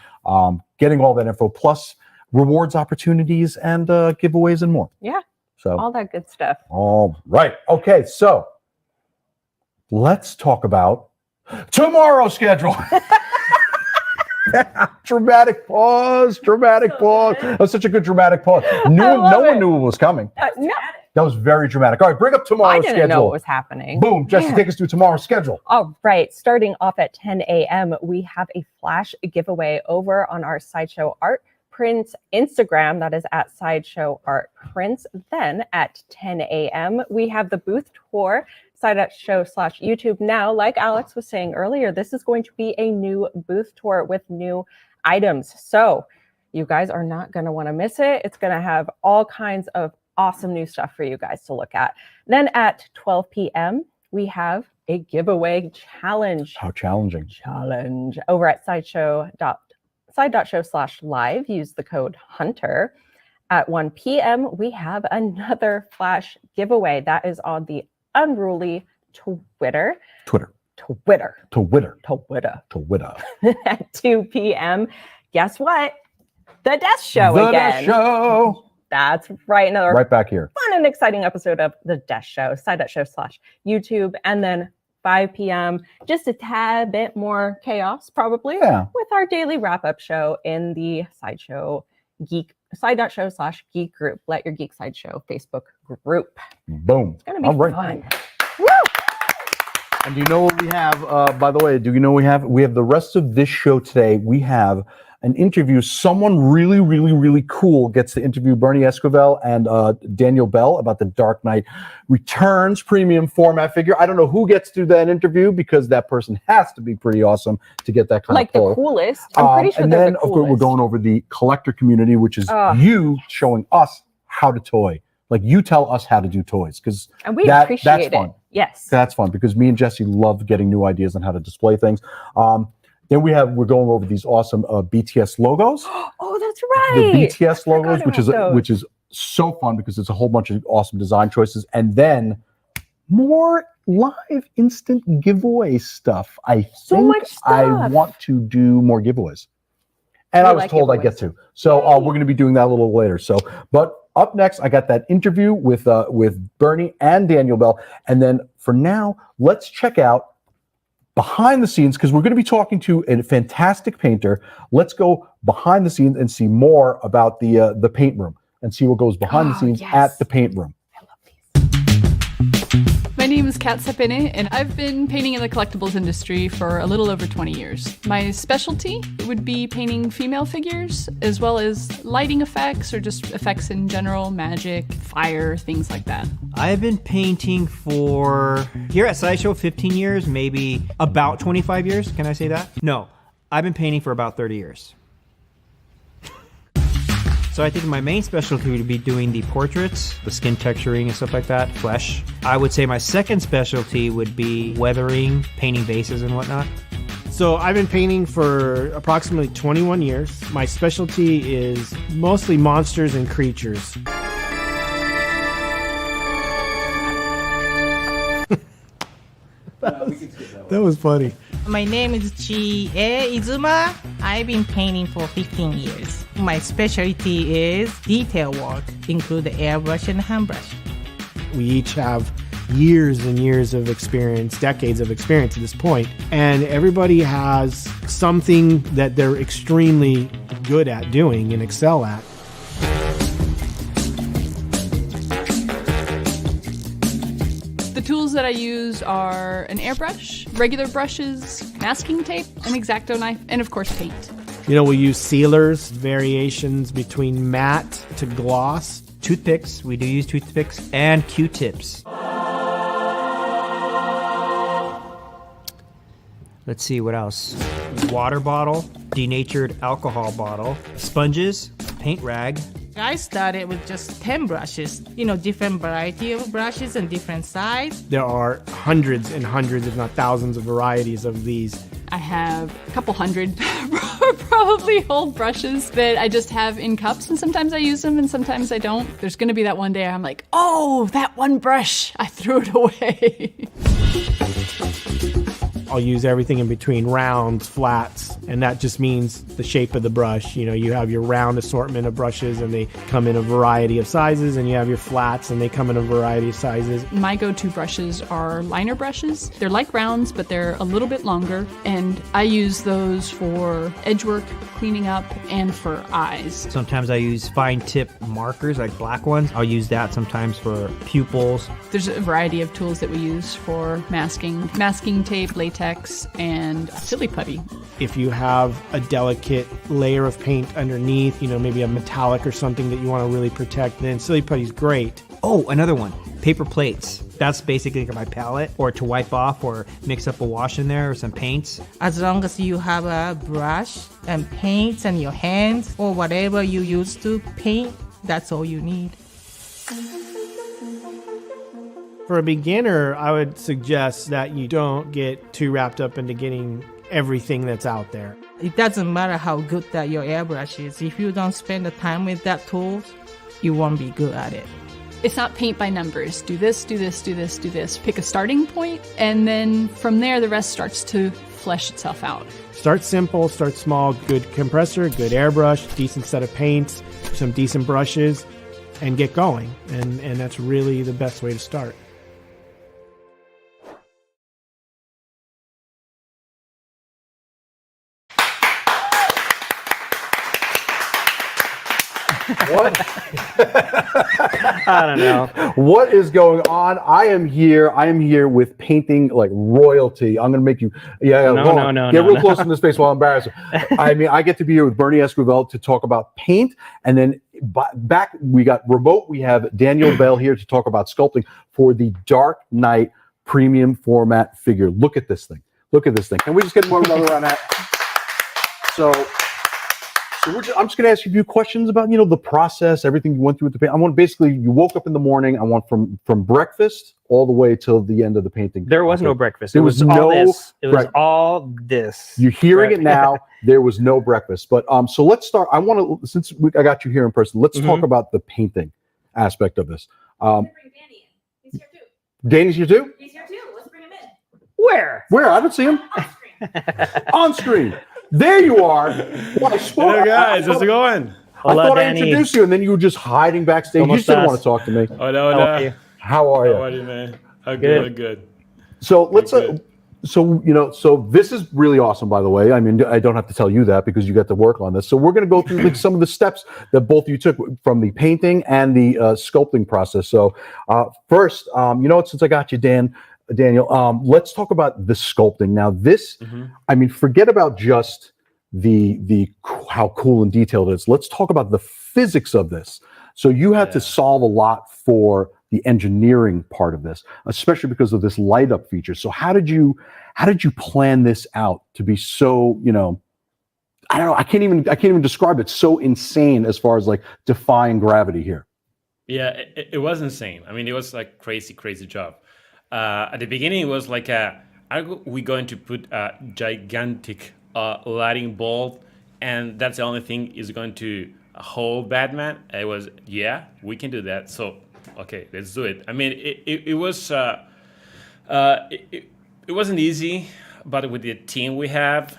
getting all that info, plus rewards opportunities and giveaways and more. Yeah. So all that good stuff. All right. Okay. So let's talk about tomorrow's schedule. Dramatic pause. That was such a good dramatic pause. No one knew it was coming. No. That was very dramatic. All right, bring up tomorrow's schedule. I didn't know what was happening. Boom, Jesse, take us through tomorrow's schedule. All right, starting off at 10 a.m., we have a flash giveaway over on our Sideshow Art Prints Instagram. That is at Sideshow Art Prints. Then at 10 a.m., we have the booth tour, Sideshow/YouTube. Now, like Alex was saying earlier, this is going to be a new booth tour with new items. So you guys are not going to want to miss it. It's going to have all kinds of awesome new stuff for you guys to look at. Then at 12 p.m., we have a giveaway challenge. How challenging. Challenge over at side.show/live. Use the code HUNTER. At 1 p.m., we have another flash giveaway. That is on the Unruly Twitter. At 2 p.m., guess what? The Death Show again. The Death Show. That's right. Another right back here. Fun and exciting episode of The Death Show, side.show/YouTube. And then 5 p.m., just a tad bit more chaos, probably, with our daily wrap-up show in the side.show/geek group. Let Your Geek Sideshow Facebook group. Boom. It's going to be fun. Woo! And do you know what we have? By the way, do you know what we have? We have the rest of this show today. We have an interview. Someone really, really, really cool gets to interview Bernie Esquivel and Daniel Bell about the Dark Knight Returns premium format figure. I don't know who gets to do that interview because that person has to be pretty awesome to get that kind of pull. Like the coolest. I'm pretty sure and then, of course, we're going over the collector community, which is you showing us how to toy. Like you tell us how to do toys because appreciate that's fun. Yes, that's fun because me and Jesse love getting new ideas on how to display things. Then we're going over these awesome BTS logos. Oh, that's right. The BTS logos, which is so fun because it's a whole bunch of awesome design choices, and then more live instant giveaway stuff. I think I want to do more giveaways, and I was told I get to. So we're going to be doing that a little later. So, but up next, I got that interview with Bernie and Daniel Bell, and then for now, let's check out behind the scenes because we're going to be talking to a fantastic painter. Let's go behind the scenes and see more about the paint room and see what goes behind the scenes at the paint room. My name is Kat Sepene, and I've been painting in the collectibles industry for a little over 20 years. My specialty would be painting female figures, as well as lighting effects or just effects in general, magic, fire, things like that. I've been painting for, here at Sideshow, 15 years, maybe about 25 years. Can I say that? No, I've been painting for about 30 years. So I think my main specialty would be doing the portraits, the skin texturing and stuff like that, flesh. I would say my second specialty would be weathering, painting vases and whatnot. So I've been painting for approximately 21 years. My specialty is mostly monsters and creatures. That was funny. My name is Chie Izuma. I've been painting for 15 years. My specialty is detail work, include the airbrush and hand brush. We each have years and years of experience, decades of experience at this point, and everybody has something that they're extremely good at doing and excel at. The tools that I use are an airbrush, regular brushes, masking tape, an X-Acto knife, and of course paint. You know, we use sealers, variations between matte to gloss. Toothpicks, we do use toothpicks, and Q-tips. Let's see, what else? Water bottle, denatured alcohol bottle, sponges, paint rag. I started with just 10 brushes, you know, different variety of brushes and different size. There are hundreds and hundreds, if not thousands, of varieties of these. I have a couple hundred probably old brushes that I just have in cups, and sometimes I use them and sometimes I don't. There's gonna be that one day I'm like, oh, that one brush, I threw it away. I'll use everything in between rounds, flats, and that just means the shape of the brush. You know, you have your round assortment of brushes and they come in a variety of sizes, and you have your flats and they come in a variety of sizes. My go-to brushes are liner brushes. They're like rounds, but they're a little bit longer, and I use those for edge work, cleaning up, and for eyes. Sometimes I use fine tip markers, like black ones. I'll use that sometimes for pupils. There's a variety of tools that we use for masking tape, latex, and silly putty. If you have a delicate layer of paint underneath, you know, maybe a metallic or something that you want to really protect, then silly putty's great. Oh, another one, paper plates. That's basically my palette, or to wipe off or mix up a wash in there or some paints. As long as you have a brush and paints and your hands or whatever you use to paint, that's all you need. For a beginner, I would suggest that you don't get too wrapped up into getting everything that's out there. It doesn't matter how good that your airbrush is. If you don't spend the time with that tool, you won't be good at it. It's not paint by numbers. Do this, do this, do this, do this. Pick a starting point, and then from there, the rest starts to flesh itself out. Start simple, start small, good compressor, good airbrush, decent set of paints, some decent brushes, and get going. And that's really the best way to start. What? I don't know. What is going on? I am here with painting like royalty. I'm going to make you, No, get real close in this space while I'm embarrassed. I mean, I get to be here with Bernie Esquivel to talk about paint. And then back, we got remote. We have Daniel Bell here to talk about sculpting for the Dark Knight premium format figure. Look at this thing. Look at this thing. Can we just get another round of that? So I'm just going to ask you a few questions about, you know, the process, everything you went through with the paint. I want basically, you woke up in the morning. I want from breakfast all the way till the end of the painting. There was no breakfast. There was all no this. It was all this. You're hearing it now. There was no breakfast. But so let's start. I want to, since I got you here in person, let's talk about the painting aspect of this. Bring Danny in. He's here too. Danny's here too? He's here too. Let's bring him in. Where? I don't see him. On screen. There you are. Well, I spoke. Hello guys, how's it going? I thought I introduced you, and then you were just hiding backstage. You just didn't want to talk to me. Hola. How are you? How are you, man? Good. So let's So, so this is really awesome, by the way. I mean, I don't have to tell you that because you got to work on this. So we're going to go through like some of the steps that both of you took from the painting and the sculpting process. So first, since I got you, Daniel, let's talk about the sculpting. Now this, I mean, forget about just the how cool and detailed it is. Let's talk about the physics of this. So you had to solve a lot for the engineering part of this, especially because of this light up feature. So how did you plan this out to be so, I don't know, I can't even describe it, so insane as far as like defying gravity here. Yeah, it was insane. I mean, it was like crazy job. At the beginning, it was like, are we going to put a gigantic lighting bulb, and that's the only thing is going to hold Batman? It was, yeah, we can do that. So, okay, let's do it. I mean, it wasn't easy, but with the team we have,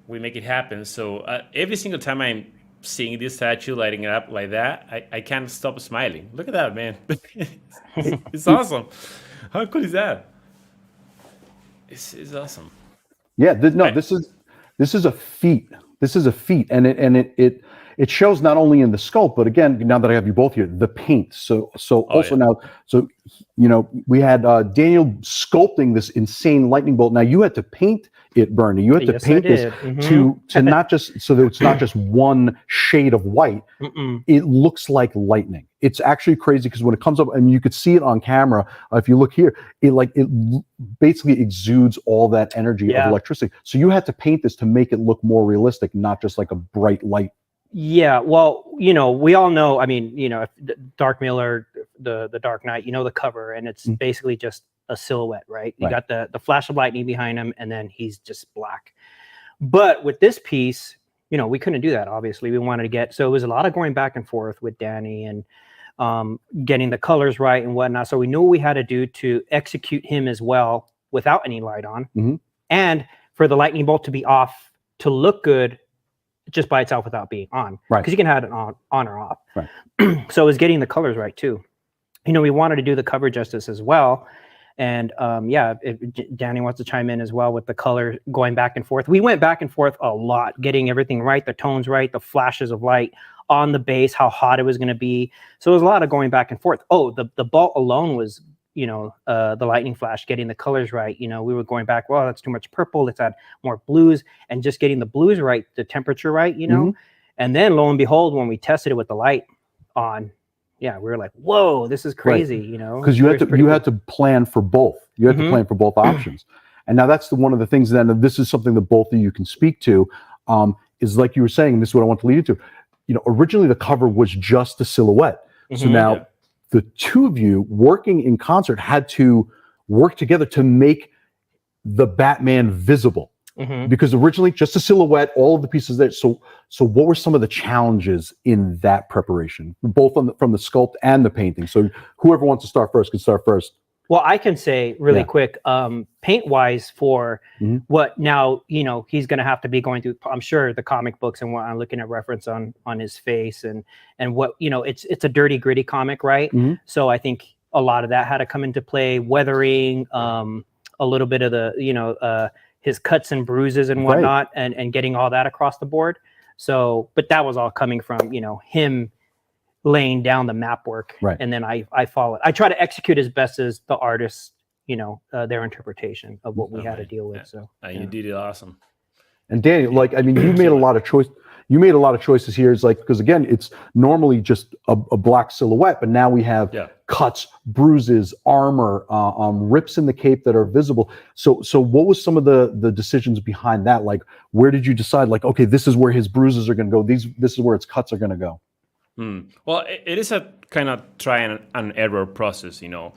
we make it happen. So every single time I'm seeing this statue lighting up like that, I can't stop smiling. Look at that, man. It's awesome. How cool is that? It's awesome. Yeah, this is a feat. This is a feat, and it shows not only in the sculpt, but again, now that I have you both here, the paint. So we had Daniel sculpting this insane lightning bolt. Now you had to paint it, Bernie. You had to paint this to not just so that it's not just one shade of white. It looks like lightning. It's actually crazy because when it comes up, I mean, you could see it on camera. If you look here, it basically exudes all that energy of electricity. So you had to paint this to make it look more realistic, not just like a bright light. Yeah, well, we all know, I mean, if Dark Miller, the Dark Knight, the cover, and it's basically just a silhouette, right? You got the flash of lightning behind him, and then he's just black. But with this piece, we couldn't do that, obviously. We wanted to so it was a lot of going back and forth with Danny and getting the colors right and whatnot. So we knew what we had to do to execute him as well without any light on. And for the lightning bolt to be off, to look good just by itself without being on, because you can have it on or off. So it was getting the colors right too. We wanted to do the cover justice as well, and Danny wants to chime in as well with the color going back and forth. We went back and forth a lot, getting everything right, the tones right, the flashes of light on the base, how hot it was going to be. So it was a lot of going back and forth. Oh, the bolt alone was the lightning flash, getting the colors right. We were going back, well, that's too much purple, let's add more blues, and just getting the blues right, the temperature right, and then lo and behold, when we tested it with the light on, we were like, whoa, this is crazy, because you had to plan for both. You had to plan for both options. And now that's one of the things then, and this is something that both of you can speak to, is like you were saying, and this is what I want to lead you to. Originally the cover was just a silhouette. So now the two of you working in concert had to work together to make the Batman visible, because originally just a silhouette, all of the pieces there. So what were some of the challenges in that preparation, both from the sculpt and the painting? So whoever wants to start first can start first. Well, I can say really quick, paint wise for what now, he's going to have to be going through, I'm sure, the comic books and what I'm looking at reference on his face and what, it's a dirty, gritty comic, right? So I think a lot of that had to come into play, weathering, a little bit of the, his cuts and bruises and whatnot, and getting all that across the board. So, but that was all coming from, him laying down the map work, and then I follow it. I try to execute as best as the artists, their interpretation of what we had to deal with. So you did it awesome. And Danny, you made a lot of choice. You made a lot of choices here. It's because again, it's normally just a black silhouette, but now we have cuts, bruises, armor, rips in the cape that are visible. So what was some of the decisions behind that? Like, where did you decide? Like, okay, this is where his bruises are going to go. This is where its cuts are going to go. Well, it is a kind of try and error process. You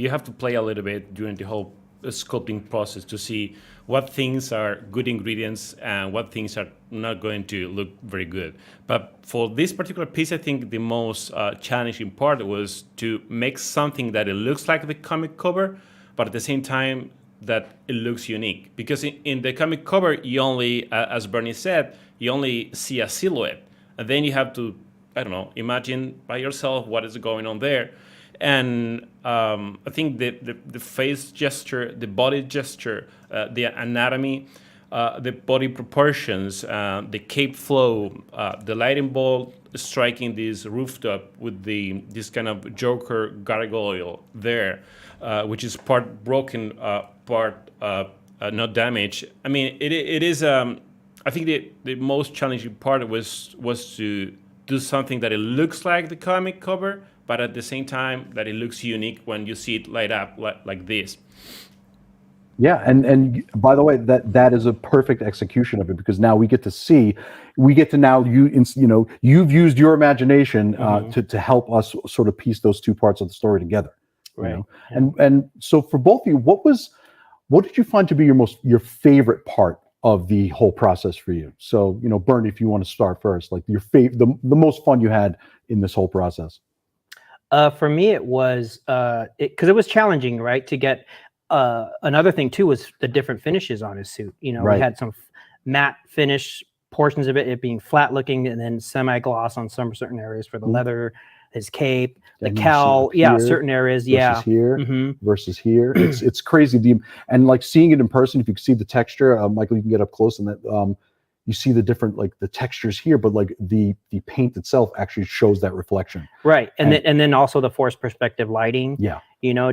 have to play a little bit during the whole sculpting process to see what things are good ingredients and what things are not going to look very good. But for this particular piece, I think the most challenging part was to make something that it looks like the comic cover, but at the same time that it looks unique. Because in the comic cover, you only, as Bernie said, you only see a silhouette. And then you have to, I don't know, imagine by yourself what is going on there. And I think the face gesture, the body gesture, the anatomy, the body proportions, the cape flow, the lightning bolt striking this rooftop with this kind of Joker gargoyle there, which is part broken, part not damaged. I mean, it is. I think the most challenging part was to do something that it looks like the comic cover, but at the same time that it looks unique when you see it light up like this. Yeah, and by the way, that is a perfect execution of it, because now we get to now you've used your imagination to help us sort of piece those two parts of the story together. Right. You know? And so for both of you, what did you find to be your favorite part of the whole process for you? So, Bernie, if you want to start first, like the most fun you had in this whole process. For me, it was because it was challenging, right? To get another thing too was the different finishes on his suit. We had some matte finish portions of it being flat looking, and then semi-gloss on some certain areas for the leather, his cape, the cowl, certain areas, versus here, versus here. It's crazy. And like seeing it in person, if you can see the texture, Michael, you can get up close, and that you see the different, like the textures here, but like the paint itself actually shows that reflection. Right, and then also the forced perspective lighting. Yeah.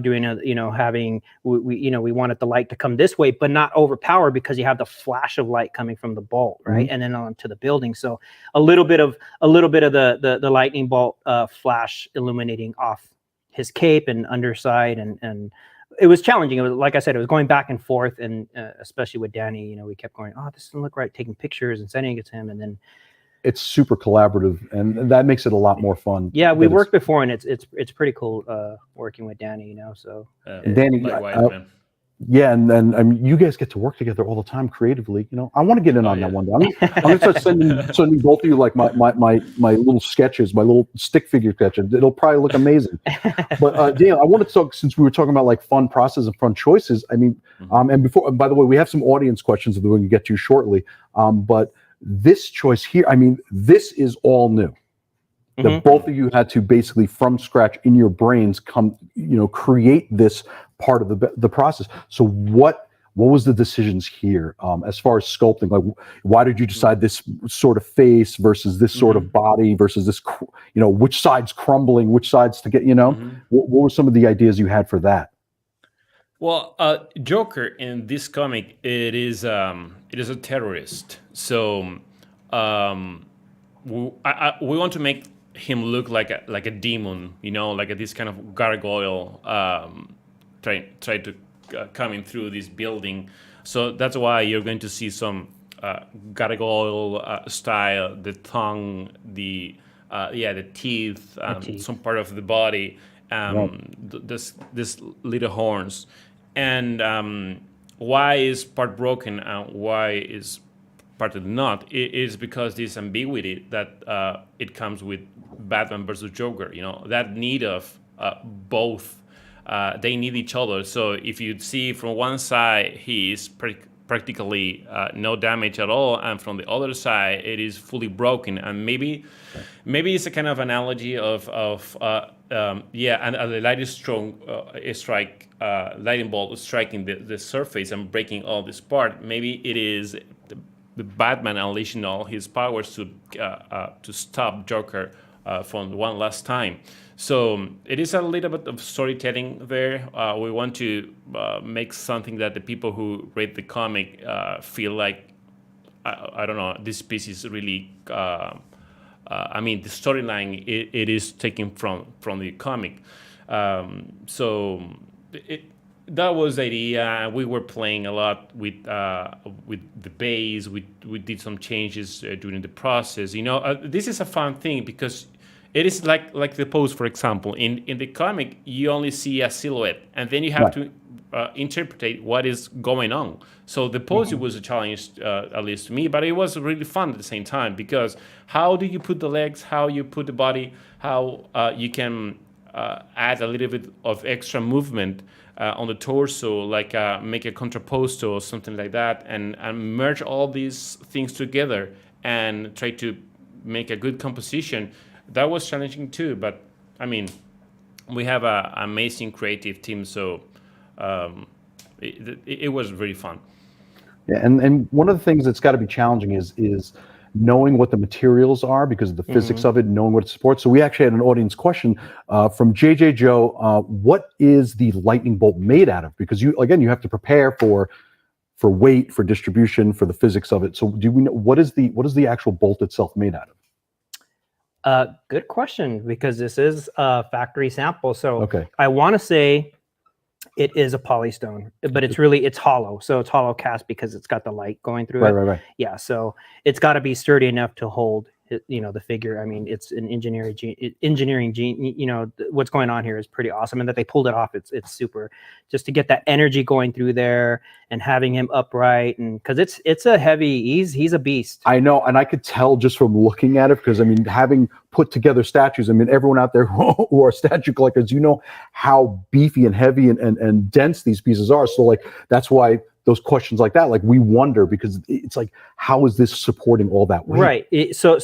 Doing having we wanted the light to come this way, but not overpower, because you have the flash of light coming from the bolt, right, and then onto the building. So a little bit of the lightning bolt flash illuminating off his cape and underside, and it was challenging. It was, like I said, it was going back and forth, and especially with Danny, we kept going, oh, this doesn't look right, taking pictures and sending it to him, and then it's super collaborative, and that makes it a lot more fun. Yeah, we worked before, and it's pretty cool working with Danny, So Danny, likewise, man. Yeah, and then I mean, you guys get to work together all the time creatively. I want to get in on that one day. I'm gonna start sending both of you like my little sketches, my little stick figure sketches. It'll probably look amazing. But Daniel, I want to talk, since we were talking about like fun process and fun choices. I mean, and before, by the way, we have some audience questions that we're going to get to shortly. But this choice here, I mean, this is all new. That both of you had to basically from scratch in your brains create this part of the process. So what was the decisions here as far as sculpting? Like, why did you decide this sort of face versus this sort of body versus this, which side's crumbling, which side's to get, what were some of the ideas you had for that? Well, Joker in this comic, it is a terrorist. So we want to make him look like a demon, like this kind of gargoyle try to coming through this building. So that's why you're going to see some gargoyle style, the tongue, the teeth, some part of the body, this little horns. And why is part broken and why is part of the knot? It is because this ambiguity that it comes with Batman versus Joker. That need of both. They need each other. So if you see from one side, he is practically no damage at all, and from the other side, it is fully broken. And maybe it's a kind of analogy of and the lightning strike, lightning bolt striking the surface and breaking all this part. Maybe it is the Batman unleashing all his powers to stop Joker from one last time. So it is a little bit of storytelling there. We want to make something that the people who read the comic feel like, I don't know, this piece is really, the storyline, it is taken from the comic. So that was the idea. We were playing a lot with the base. We did some changes during the process. This is a fun thing because it is like the pose, for example. In the comic, you only see a silhouette, and then you have to interpret what is going on. So the pose was a challenge, at least to me, but it was really fun at the same time, because how do you put the legs, how you put the body, how you can add a little bit of extra movement on the torso, like make a contrapposto or something like that, and merge all these things together and try to make a good composition. That was challenging too, but I mean, we have an amazing creative team, so it was very fun. Yeah, and one of the things that's got to be challenging is knowing what the materials are because of the physics of it, knowing what it supports. So we actually had an audience question from JJ Joe. What is the lightning bolt made out of? Because you have to prepare for weight, for distribution, for the physics of it. So do we know what is the actual bolt itself made out of? Good question, because this is a factory sample. So Okay. I want to say it is a polystone, but it's hollow. So it's hollow cast because it's got the light going through it. Right. Yeah. So it's got to be sturdy enough to hold, the figure. I mean, it's an engineering gene. What's going on here is pretty awesome. And that they pulled it off. It's super, just to get that energy going through there and having him upright. And cause it's a heavy, he's a beast. I know. And I could tell just from looking at it, because I mean, having put together statues, I mean, everyone out there who are statue collectors, how beefy and heavy and dense these pieces are. So like, that's why those questions like that, like we wonder, because it's like, how is this supporting all that weight? Right. So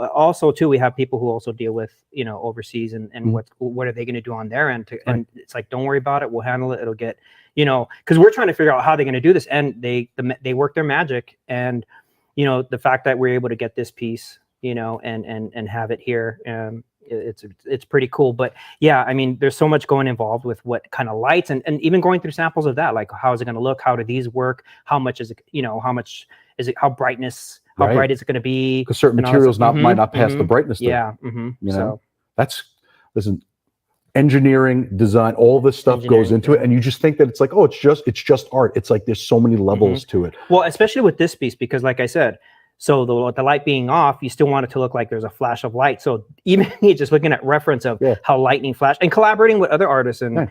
also too, we have people who also deal with, overseas and what are they going to do on their end and it's like, don't worry about it. We'll handle it. It'll get, cause we're trying to figure out how they're going to do this. And they work their magic. And, the fact that we're able to get this piece, and have it here, it's pretty cool. But yeah, I mean, there's so much involved with what kind of lights and even going through samples of that, like how is it going to look? How do these work? How much is it, how much is it, how bright is it going to be? Because certain materials might not pass the brightness. Yeah. So listen, engineering, design, all this stuff goes into it. And you just think that it's like, oh, it's just art. It's like, there's so many levels to it. Well, especially with this piece, because like I said, so the light being off, you still want it to look like there's a flash of light. So even just looking at reference of how lightning flash and collaborating with other artists and,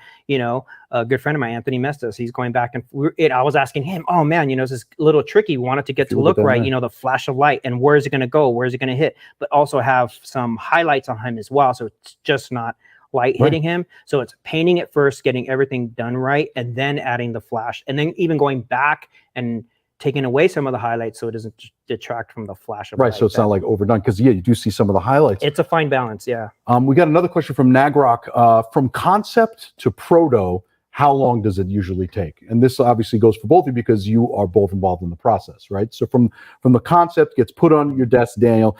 a good friend of mine, Anthony Mestas, he's going back and I was asking him, oh man, this is a little tricky. We wanted to get to look right, the flash of light and where is it going to go? Where is it going to hit? But also have some highlights on him as well. So it's just not light hitting him. So it's painting it first, getting everything done right, and then adding the flash, and then even going back and taking away some of the highlights so it doesn't detract from the flash of light. So it's not like overdone, because you do see some of the highlights. It's a fine balance, yeah. We got another question from Nagrok. From concept to proto, how long does it usually take? And this obviously goes for both of you because you are both involved in the process, right? So from the concept gets put on your desk, Daniel,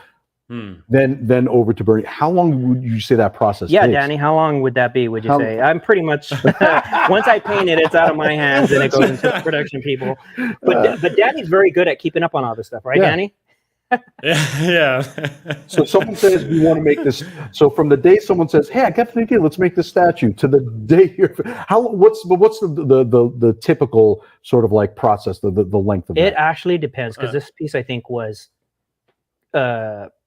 then over to Bernie. How long would you say that process takes? Danny, how long would that be, would you say? I'm pretty much, once I paint it, it's out of my hands and it goes into the production people. But Danny's very good at keeping up on all this stuff, right, Danny? Yeah. So someone says, we want to make this. So from the day someone says, hey, I got an idea, let's make this statue, to the day what's the typical sort of like process, the length of it? Actually depends, because this piece I think was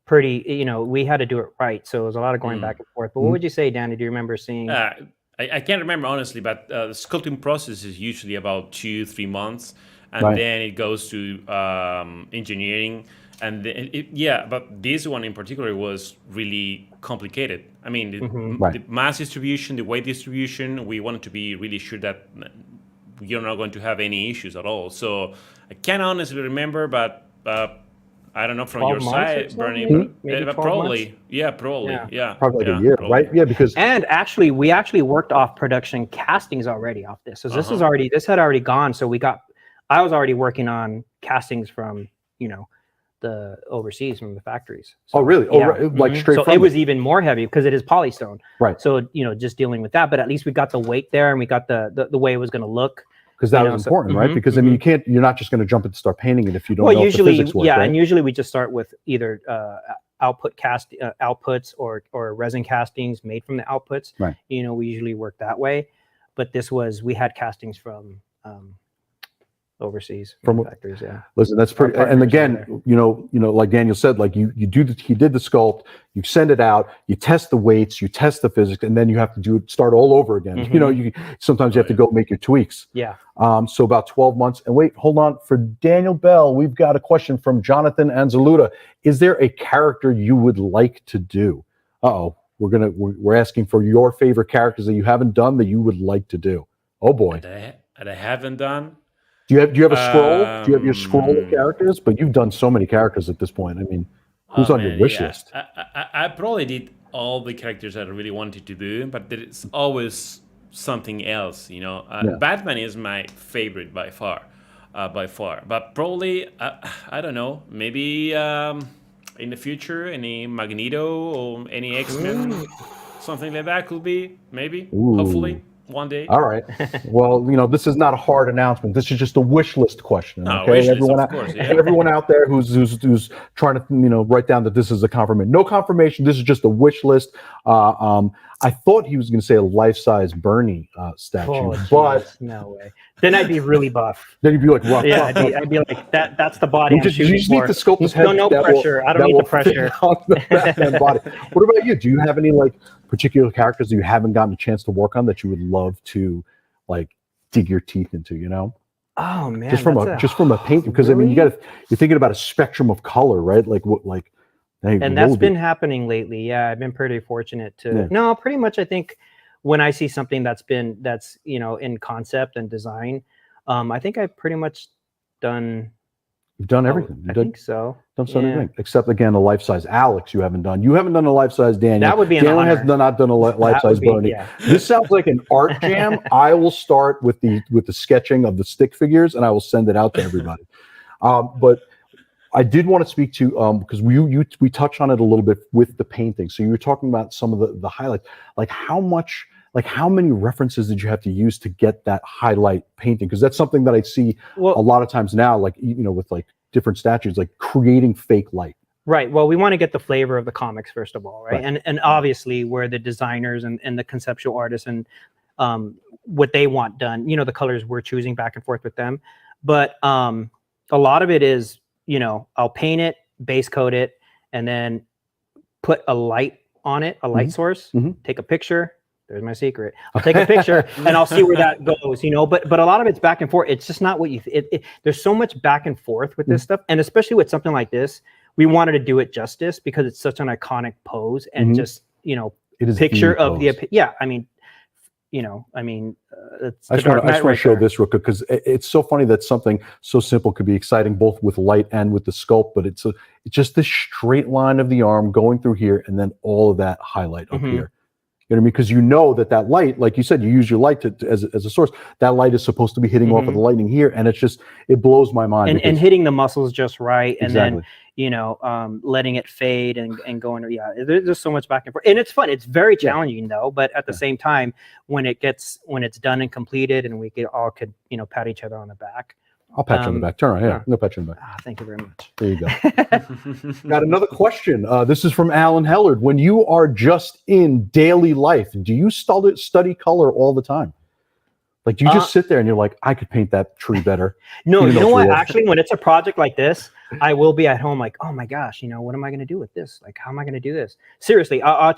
pretty, we had to do it right. So it was a lot of going back and forth. But what would you say, Danny? Do you remember seeing? I can't remember honestly, but the sculpting process is usually about 2-3 months. And then it goes to engineering. And then but this one in particular was really complicated. I mean, the mass distribution, the weight distribution, we wanted to be really sure that you're not going to have any issues at all. So I can't honestly remember, but I don't know from your side, Bernie, probably. Yeah, probably. Yeah. Probably like a year, right? Yeah, because we worked off production castings already off this. So this had already gone. So I was already working on castings from, the overseas, from the factories. So, oh, really? Like straight so from it was even more heavy because it is polystone. Right. So, just dealing with that, but at least we got the weight there and we got the way it was going to look. Because that was important, right? Because I mean, you're not just going to jump in and start painting it if you don't know usually, if the physics work, right? And usually we just start with either outputs or resin castings made from the outputs. Right. We usually work that way, but we had castings from overseas from factories. Yeah. Listen, that's pretty. And again, like Daniel said, like he did the sculpt, you send it out, you test the weights, you test the physics, and then you have to start all over again. Sometimes you have to go make your tweaks. Yeah. So about 12 months. And wait, hold on. For Daniel Bell, we've got a question from Jonathan Anzaluda. Is there a character you would like to do? We're asking for your favorite characters that you haven't done that you would like to do. Oh boy. That I haven't done. Do you have a scroll? Do you have your scroll of characters? But you've done so many characters at this point. I mean, who's on your wish list? I probably did all the characters that I really wanted to do, but there is always something else, you know. Batman is my favorite by far. But probably, I don't know, maybe in the future, any Magneto or any X-Men, something like that could be, maybe, hopefully, one day. All right. Well, this is not a hard announcement. This is just a wish list question. No, Okay, wish list, everyone, of course, yeah. everyone out there who's trying to write down that this is a confirmation. No confirmation. This is just a wish list. I thought he was going to say a life-size Bernie statue, but no way. Then I'd be really buff. Then you'd be like, rough. Yeah, I'd be like that. That's the body. You just need to sculpt his head. No pressure. I don't need the pressure. On the Batman body. What about you? Do you have any particular characters that you haven't gotten a chance to work on that you would love to dig your teeth into? Oh man, just from a painting, because really? you're thinking about a spectrum of color, right? And that's been happening lately. Yeah, I've been pretty fortunate to. Yeah. No, pretty much. I think when I see something that's in concept and design, I think I've pretty much done. You've done everything. I think so. Done everything except again a life size Alex. You haven't done. You haven't done a life size Daniel. That would be an Daniel honor. has not done a life size Bernie. Yeah. This sounds like an art jam. I will start with the sketching of the stick figures, and I will send it out to everybody. But I did want to speak to because we touched on it a little bit with the painting. So you were talking about some of the highlights, how many references did you have to use to get that highlight painting? Because that's something that I see a lot of times now, with different statues, creating fake light. Right. Well, we want to get the flavor of the comics first of all, right? And obviously we're the designers and the conceptual artists and what they want done. The colors we're choosing back and forth with them, but a lot of it is. I'll paint it, base coat it, and then put a light on it, a light source, take a picture. There's my secret. I'll take a picture and I'll see where that goes, but a lot of it's back and forth. It's just not what you, there's so much back and forth with this stuff. And especially with something like this, we wanted to do it justice because it's such an iconic pose and just, it is picture the of the, pose. yeah, I mean, it's I just want to show this real quick because it's so funny that something so simple could be exciting both with light and with the sculpt, but it's just this straight line of the arm going through here and then all of that highlight up here. You know what I mean? Because that light, like you said, you use your light as a source. That light is supposed to be hitting off of the lightning here, and it blows my mind. And hitting the muscles just right, and Exactly. then letting it fade and going. Yeah, there's so much back and forth, and it's fun. It's very challenging though, but at the same time, when it's done and completed, and we all could pat each other on the back. I'll pat you on the back. Turn around here. I'll pat you on the back. Thank you very much. There you go. Got another question. This is from Alan Hellard. When you are just in daily life, do you study color all the time? Do you just sit there and you're like, I could paint that tree better? No, you know what? Actually, when it's a project like this, I will be at home like, oh my gosh, what am I going to do with this? How am I going to do this? Seriously, I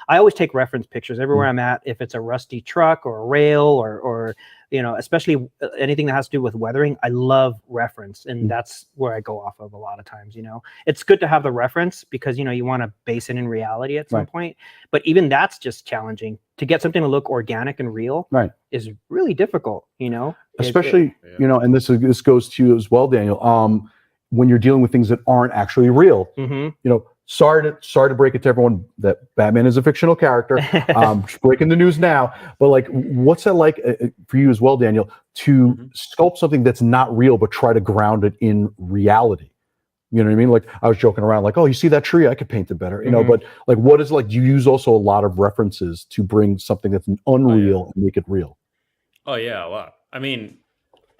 always take reference pictures everywhere I'm at. If it's a rusty truck or a rail or especially anything that has to do with weathering, I love reference. And that's where I go off of a lot of times, It's good to have the reference because, you want to base it in reality at some point. But even that's just challenging. To get something to look organic and real is really difficult, Especially, and this goes to you as well, Daniel. When you're dealing with things that aren't actually real, sorry to break it to everyone that Batman is a fictional character. Just breaking the news now, but what's that like for you as well, Daniel, to sculpt something that's not real but try to ground it in reality? You know what I mean? I was joking around, oh, you see that tree? I could paint it better, but what is do you use also a lot of references to bring something that's unreal and make it real? Oh yeah, well, I mean,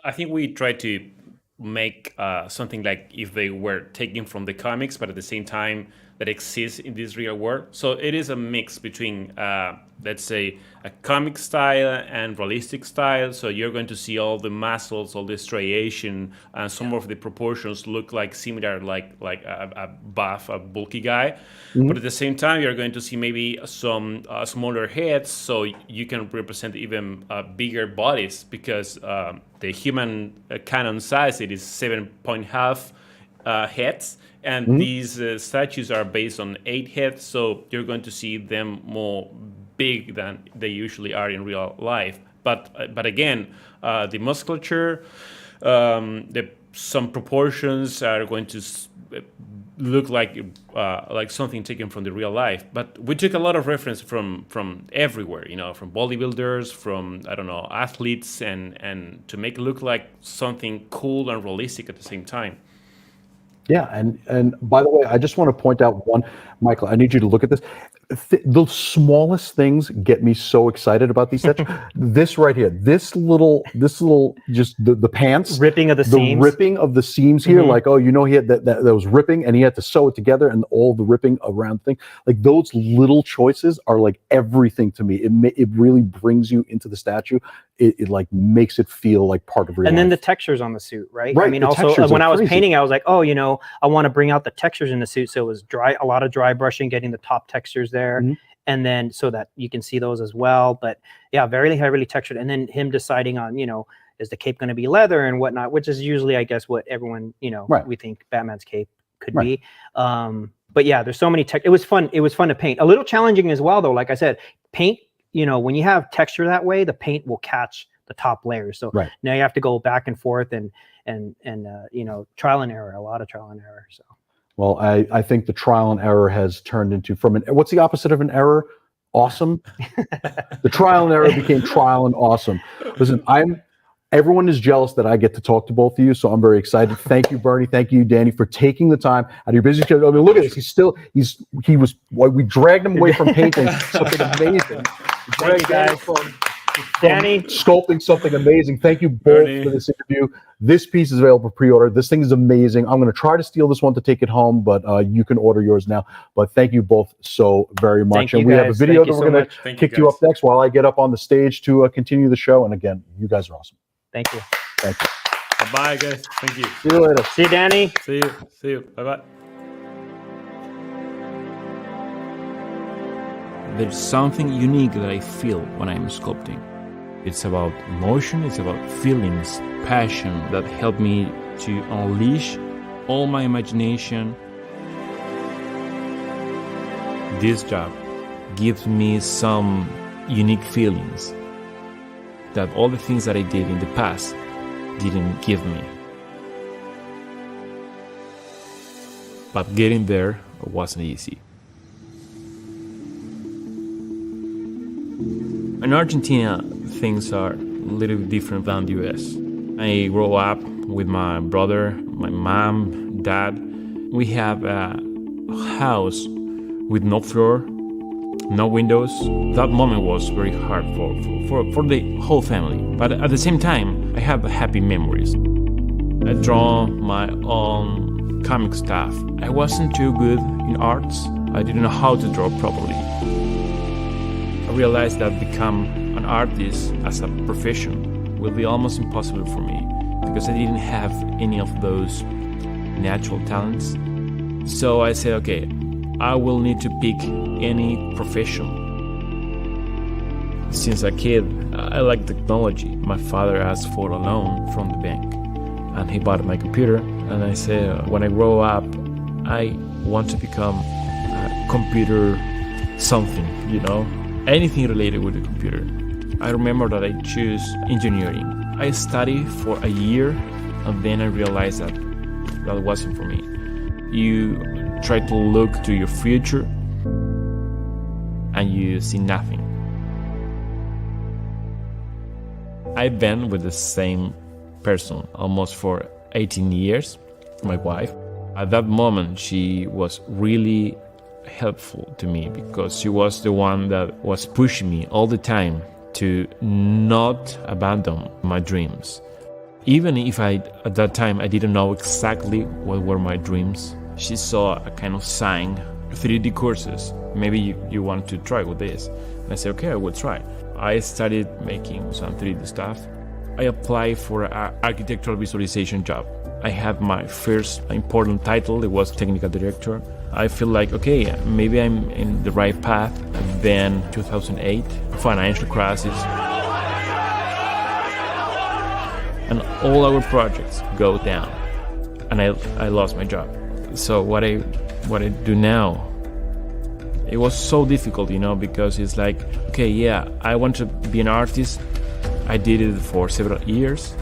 I think we try to make something like if they were taken from the comics, but at the same time that exists in this real world. So it is a mix between, let's say, a comic style and realistic style. So you're going to see all the muscles, all the striation, and some of the proportions look similar, like a buff, a bulky guy. But at the same time, you're going to see maybe some smaller heads, so you can represent even bigger bodies because the human canon size, it is 7.5 heads. And these statues are based on 8 heads, so you're going to see them more big than they usually are in real life. But again, the musculature, some proportions are going to look like something taken from the real life. But we took a lot of reference from everywhere, you know, from bodybuilders, from, I don't know, athletes, and to make it look like something cool and realistic at the same time. Yeah, and by the way, I just want to point out one, Michael, I need you to look at this. The smallest things get me so excited about these sets. This right here, this little, just the pants, ripping of the seams, ripping of the seams here. Like, oh, you know, he had that was ripping, and he had to sew it together, and all the ripping around thing. Like those little choices are like everything to me. It really brings you into the statue. It like makes it feel like part of real and then life. the textures on the suit, right? Right, I mean, the also textures when are I was crazy. painting, I was like, oh, you know, I want to bring out the textures in the suit. So it was a lot of dry brushing, getting the top textures there. And then so that you can see those as well. But yeah, very heavily textured. And then him deciding on, you know, is the cape going to be leather and whatnot, which is usually, I guess, what everyone, you know, we think Batman's cape could be. But yeah, there's so many it was fun. It was fun to paint. A little challenging as well, though. Like I said, paint, you know, when you have texture that way, the paint will catch the top layers. So now you have to go back and forth and you know, trial and error, a lot of trial and error. So. Well, I think the trial and error has turned into what's the opposite of an error? Awesome. The trial and error became trial and awesome. Listen, everyone is jealous that I get to talk to both of you, so I'm very excited. Thank you, Bernie. Thank you, Danny, for taking the time out of your busy schedule. I mean, look at this. We dragged him away from painting something amazing. Thank you, guys. Danny, sculpting something amazing. Thank you both for this interview. This piece is available for pre-order. This thing is amazing. I'm going to try to steal this one to take it home, but you can order yours now. But thank you both so very much. And we have a video that we're going to kick you up next while I get up on the stage to continue the show. And again, you guys are awesome. Thank you. Thank you. Bye, guys. Thank you. See you later. See you, Danny. See you. Bye-bye. There's something unique that I feel when I'm sculpting. It's about emotion, it's about feelings, passion that help me to unleash all my imagination. This job gives me some unique feelings that all the things that I did in the past didn't give me. But getting there wasn't easy. In Argentina, things are a little bit different than the US. I grew up with my brother, my mom, dad. We have a house with no floor, no windows. That moment was very hard for the whole family. But at the same time, I have happy memories. I draw my own comic stuff. I wasn't too good in arts. I didn't know how to draw properly. I realized that become an artist as a profession will be almost impossible for me because I didn't have any of those natural talents. So I said, okay, I will need to pick any profession. Since a kid, I like technology. My father asked for a loan from the bank and he bought my computer. And I said, when I grow up, I want to become a computer something, you know? Anything related with the computer. I remember that I chose engineering. I studied for a year and then I realized that that wasn't for me. You try to look to your future and you see nothing. I've been with the same person almost for 18 years, my wife. At that moment, she was really helpful to me because she was the one that was pushing me all the time to not abandon my dreams. Even if at that time I didn't know exactly what were my dreams, she saw a kind of sign, 3D courses, maybe you want to try with this. And I said, okay, I will try. I started making some 3D stuff. I applied for an architectural visualization job. I had my first important title, it was technical director. I feel like, okay, maybe I'm in the right path. And then 2008, financial crisis. And all our projects go down. And I lost my job. So what I do now, it was so difficult, you know, because it's like, okay, yeah, I want to be an artist. I did it for several years.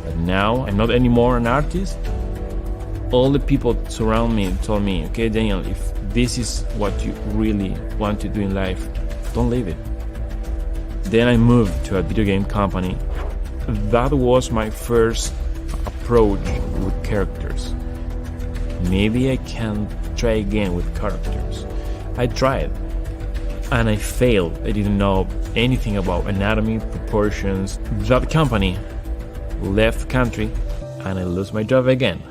But now I'm not anymore an artist. all the people surround me and told me, okay, Daniel, if this is what you really want to do in life, don't leave it. Then I moved to a video game company. That was my first approach with characters. Maybe I can try again with characters. I tried and I failed. I didn't know anything about anatomy, proportions. That company left the country and I lost my job again.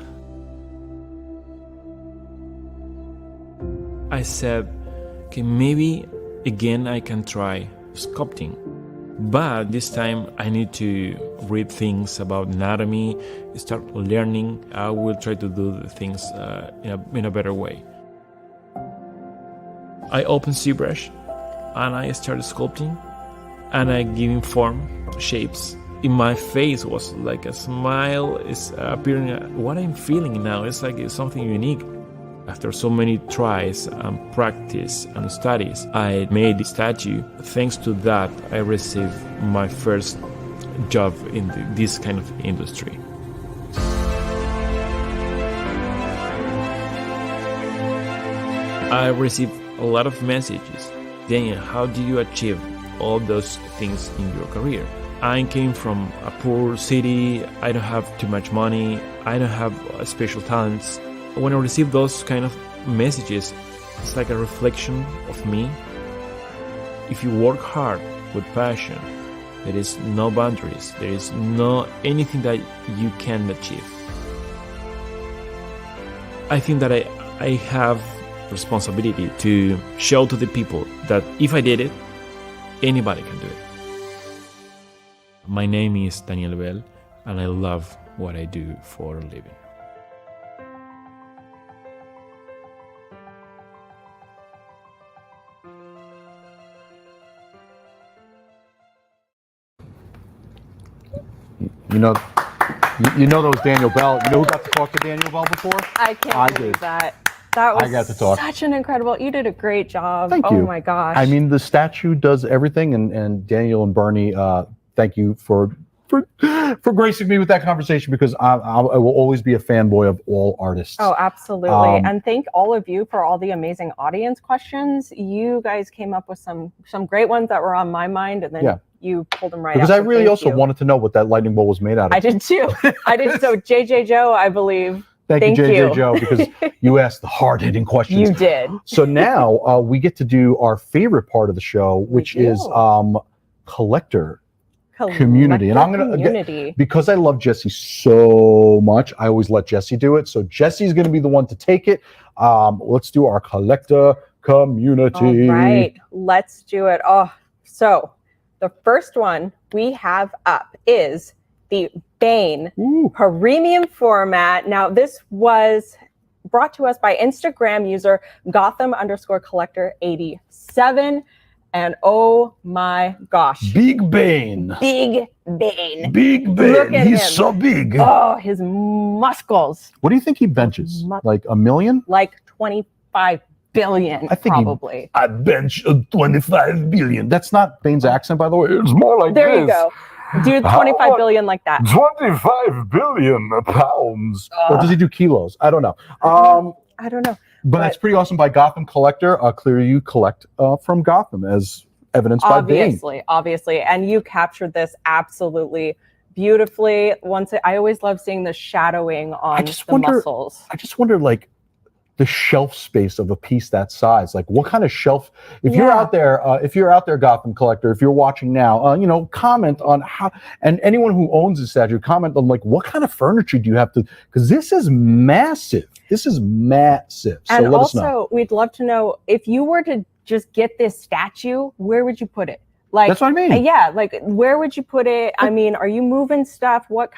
I said, okay, maybe again I can try sculpting. But this time I need to read things about anatomy, start learning. I will try to do the things in a better way. I opened ZBrush and I started sculpting and I giving form, shapes. In my face was like a smile is appearing. What I'm feeling now is like it's something unique. After so many tries and practice and studies, I made the statue. Thanks to that, I received my first job in this kind of industry. I received a lot of messages. Daniel, how do you achieve all those things in your career? I came from a poor city. I don't have too much money. I don't have special talents. When I receive those kind of messages, it's like a reflection of me. If you work hard with passion, there is no boundaries. There is no anything that you can achieve. I think that I have responsibility to show to the people that if I did it, anybody can do it. My name is Daniel Bell, and I love what I do for a living. You know those Daniel Bell. You know who got to talk to Daniel Bell before? I can't believe that. That was I got to talk. such an incredible. You did a great job. Thank you. Oh my gosh. I mean, the statue does everything, and Daniel and Bernie, thank you for gracing me with that conversation, because I will always be a fanboy of all artists. Oh, absolutely. And thank all of you for all the amazing audience questions. You guys came up with some great ones that were on my mind, and then you pulled them right because out. I really also wanted to know what that lightning bolt was made out of. I did too. I did. So JJ Joe, I believe. Thank you, JJ Joe, because you asked the hard-hitting questions. You did. So now we get to do our favorite part of the show, which is collector community. And I'm gonna, because I love Jesse so much, I always let Jesse do it. So Jesse's gonna be the one to take it. Let's do our collector community. All right, let's do it. Oh, so the first one we have up is the Bane premium format. Now, this was brought to us by Instagram user Gotham_collector87. And oh my gosh. Big Bane. Big Bane. Big Bane. Look at He's him. so big. Oh, his muscles. What do you think he benches? Like a million? Like 25 billion, I think probably. I bench 25 billion. That's not Bane's accent, by the way. It's more like There this. you go. Do 25 billion like that. 25 billion pounds. Or does he do kilos? I don't know. I don't know. But that's pretty awesome by Gotham Collector. Clearly you collect from Gotham, as evidenced by Bane. Obviously. And you captured this absolutely beautifully. I always love seeing the shadowing on muscles. I just wonder, like, the shelf space of a piece that size. Like, what kind of shelf? If you're out there, Gotham Collector, if you're watching now, comment on how, and anyone who owns this statue, comment on, like, what kind of furniture do you have to, because this is massive. This is massive. So and let us know. Also, we'd love to know, if you were to just get this statue, where would you put it? Like, that's what I mean. Yeah, like, where would you put it? I mean, are you moving stuff? What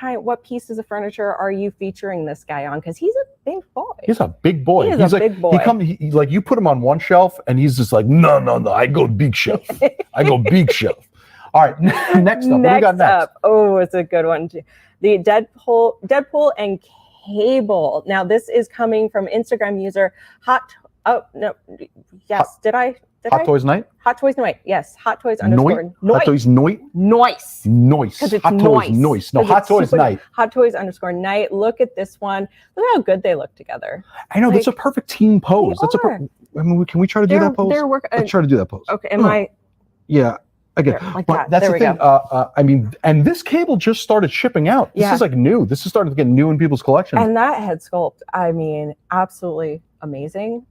pieces of furniture are you featuring this guy on? Because he's a big boy. He's a big boy. He's a big boy. Like, you put him on one shelf, and he's just like, no, I go big shelf. I go big shelf. All right, next up. What do we got next? Oh, it's a good one too. The Deadpool and Cable. Now, this is coming from Instagram user Did I Hot Toys Night? Hot Toys Night, yes. Hot Toys Noit? _ Hot Toys Noit? Noise. Noise. Because it's Hot Toys Noise. No, 'Cause Hot it's Toys super- Night. Hot Toys _ Night. Look at this one. Look how good they look together. I know, that's a perfect team pose. That's are. I mean, can we try to do that pose? Let's try to do that pose. Okay, am I? Yeah, again, There, like but that. that's There the we thing. go. I mean, and this cable just started shipping out. This Yeah. is like new. This is starting to get new in people's collections. And that head sculpt, I mean, absolutely amazing.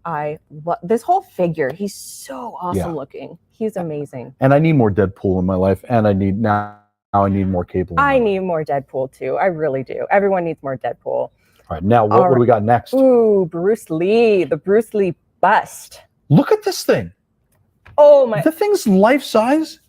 This whole figure. He's so awesome Yeah. looking. He's amazing. And I need more Deadpool in my life, and I need now I need more cable. I need more Deadpool too. I really do. Everyone needs more Deadpool. All right, now what do we got next? Ooh, Bruce Lee, the Bruce Lee bust. Look at this thing. Oh my! The thing's life size.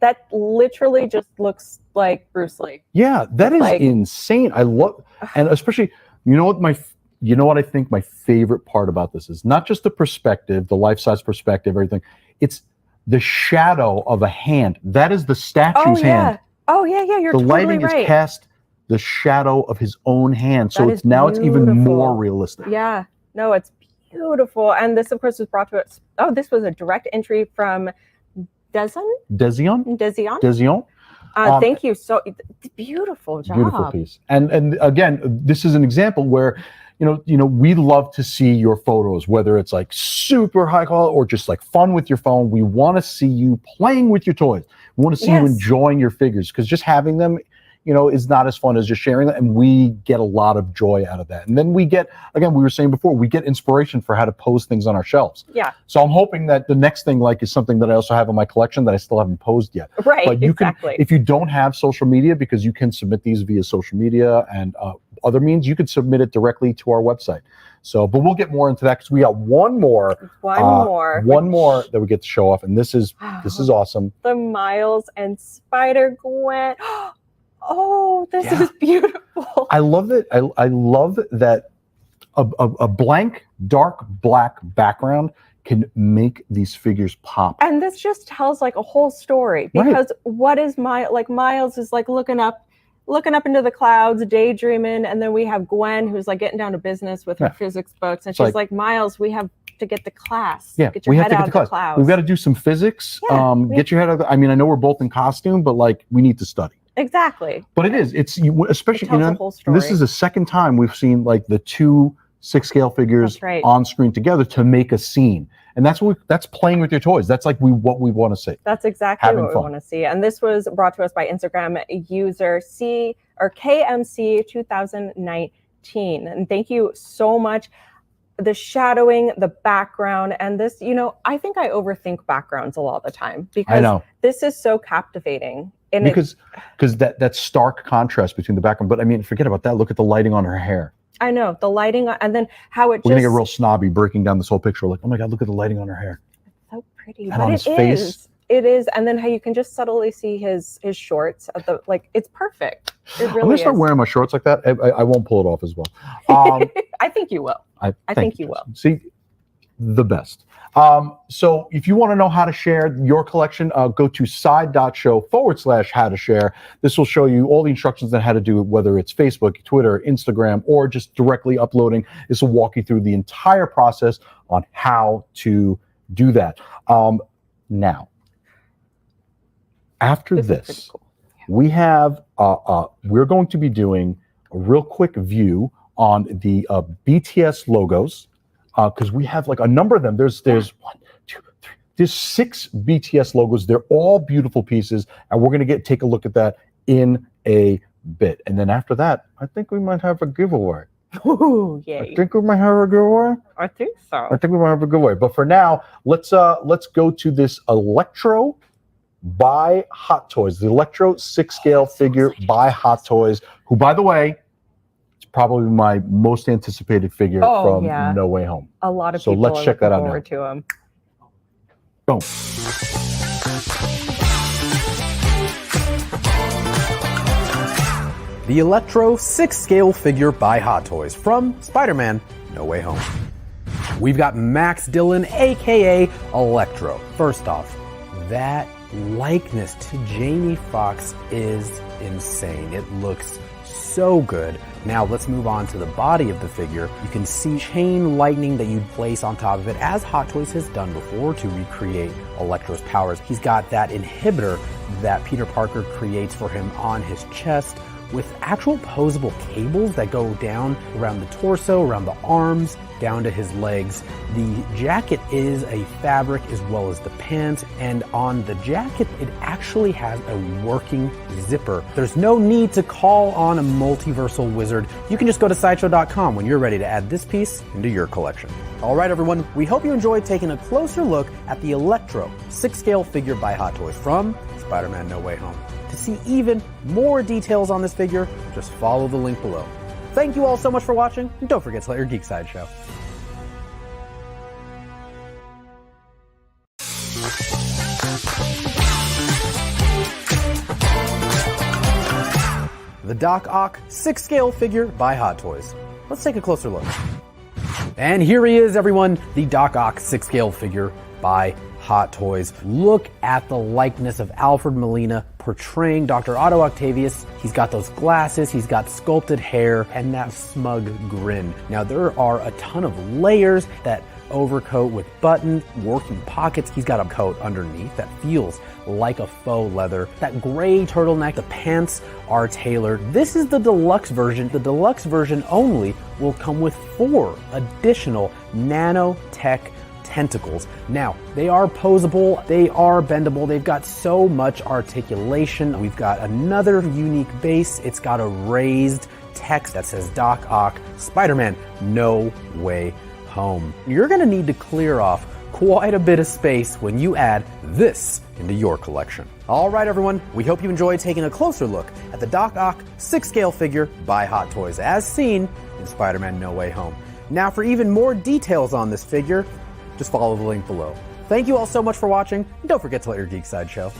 That literally just looks like Bruce Lee. Yeah, that is Like- insane. I love, and especially, you know what I think my favorite part about this is not just the perspective, the life size perspective, everything. It's the shadow of a hand. That is the statue's hand. Oh yeah, yeah. You're The totally lighting right. is cast the shadow of his own hand, so That it's is it's even beautiful. more realistic. Yeah, no, it's beautiful. And this, of course, was brought to us. Oh, this was a direct entry from Dezion. Dezion. Thank you. So beautiful job. Beautiful piece. And again, this is an example where we love to see your photos, whether it's like super high quality or just like fun with your phone. We want to see you playing with your toys. We want to see you Yes. enjoying your figures, because just having them, is not as fun as just sharing them. And we get a lot of joy out of that. And then we get, again, we were saying before, we get inspiration for how to pose things on our shelves. Yeah. So I'm hoping that the next thing is something that I also have in my collection that I still haven't posed yet. Right, But you exactly. can, if you don't have social media, because you can submit these via social media and other means, you could submit it directly to our website. So, but we'll get more into that because we got one more that we get to show off, and this is awesome. The Miles and Spider-Gwen. Oh, this is beautiful. I love it. I love that a blank, dark black background can make these figures pop. And this just tells like a whole story, Right. because what is Miles is like looking up into the clouds, daydreaming, and then we have Gwen who's like getting down to business with her Yeah. physics books, and It's she's like- like, Miles, we have to get to class. Yeah, Get your we have head to out get of to the class. clouds. We've got to do some physics. we- Get your head out of I mean, I know we're both in costume, but like we need to study. Exactly. But it's especially It tells the whole this story. is the second time we've seen like the two 6-scale figures That's right. on screen together to make a scene, and that's playing with your toys. That's like what we want to see. That's exactly Having what fun. we want to see. And this was brought to us by Instagram user KMC 2019. And thank you so much. The shadowing, the background, and this, I think I overthink backgrounds a lot of the time, because I know. this is so captivating. And Because that stark contrast between the background. But I mean, forget about that. Look at the lighting on her hair. I know the lighting, and then how it We're gonna just get real snobby breaking down this whole picture. Like, oh my god, look at the lighting on her hair. so pretty. And But on it his face. is. It is. And then how you can just subtly see his shorts at the it's perfect. It I'm really gonna is. start wearing my shorts like that. I won't pull it off as well. I think you will. I thank think you will. See, the best. So if you want to know how to share your collection, go to side.show/how to share. This will show you all the instructions on how to do it, whether it's Facebook, Twitter, Instagram, or just directly uploading. This will walk you through the entire process on how to do that. Now, after this, we have we're going to be doing a real quick view on the BTS logos, because we have like a number of them. There's 6 BTS logos. They're all beautiful pieces, and we're going to take a look at that in a bit. And then after that, I think we might have a giveaway. Ooh, I yay. think we might have a giveaway. I think so. I think we might have a giveaway. But for now, let's go to this Electro by Hot Toys. The Electro 6-scale figure by Hot Toys, who, by the way, it's probably my most anticipated figure from yeah. No Way Home. A lot of So people let's are check that looking out now. forward to him. Boom. The Electro 6-scale figure by Hot Toys from Spider-Man No Way Home. We've got Max Dillon, aka Electro. First off, that likeness to Jamie Foxx is insane. It looks so good. Now let's move on to the body of the figure. You can see chain lightning that you'd place on top of it, as Hot Toys has done before to recreate Electro's powers. He's got that inhibitor that Peter Parker creates for him on his chest, with actual posable cables that go down around the torso, around the arms, down to his legs. The jacket is a fabric as well as the pants, and on the jacket it actually has a working zipper. There's no need to call on a multiversal wizard. You can just go to Sideshow.com when you're ready to add this piece into your collection. All right, everyone, we hope you enjoyed taking a closer look at the Electro 6-scale figure by Hot Toys from Spider-Man No Way Home. To see even more details on this figure, just follow the link below. Thank you all so much for watching, and don't forget to let your geek side show. The Doc Ock 6-scale figure by Hot Toys. Let's take a closer look. And here he is, everyone, the Doc Ock 6-scale figure by Hot Toys. Look at the likeness of Alfred Molina portraying Dr. Otto Octavius. He's got those glasses, he's got sculpted hair, and that smug grin. Now there are a ton of layers, that overcoat with buttons, working pockets. He's got a coat underneath that feels like a faux leather. That gray turtleneck, the pants are tailored. This is the deluxe version. The deluxe version only will come with 4 additional nanotech tentacles. Now, they are posable, they are bendable, they've got so much articulation. We've got another unique base. It's got a raised text that says Doc Ock, Spider-Man No Way Home. You're gonna need to clear off quite a bit of space when you add this into your collection. All right, everyone, we hope you enjoyed taking a closer look at the Doc Ock 6-scale figure by Hot Toys, as seen in Spider-Man No Way Home. Now, for even more details on this figure, just follow the link below. Thank you all so much for watching, and don't forget to let your geek side show.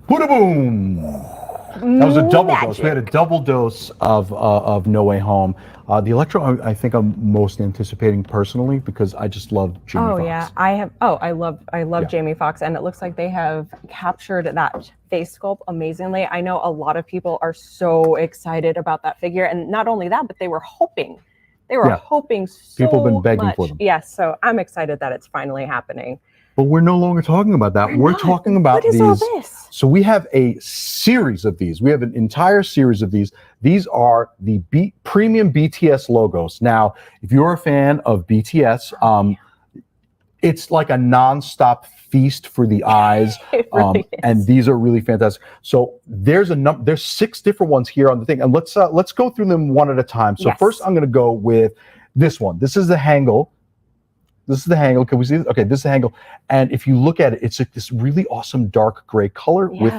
Boom! That was a double dose. We had a double dose of No Way Home. The Electro, I think I'm most anticipating personally, because I just love Jamie Foxx. Yeah, I have. Oh, I love Jamie Foxx, and it looks like they have captured that face sculpt amazingly. I know a lot of people are so excited about that figure, and not only that, but they were hoping. Hoping so People have been begging much. for them. Yes, so I'm excited that it's finally happening. But we're no longer talking about that. We're talking about What is these. all this? So we have a series of these. We have an entire series of these. These are the premium BTS logos. Now, if you're a fan of BTS, it's like a nonstop feast for the eyes. And these are really fantastic. So there's 6 different ones here on the thing. And let's go through them one at a time. So first I'm going to go with this one. This is the Hangul. This is the Hangul. Can we see this? Okay, this is the Hangul. And if you look at it, it's like this really awesome dark gray color with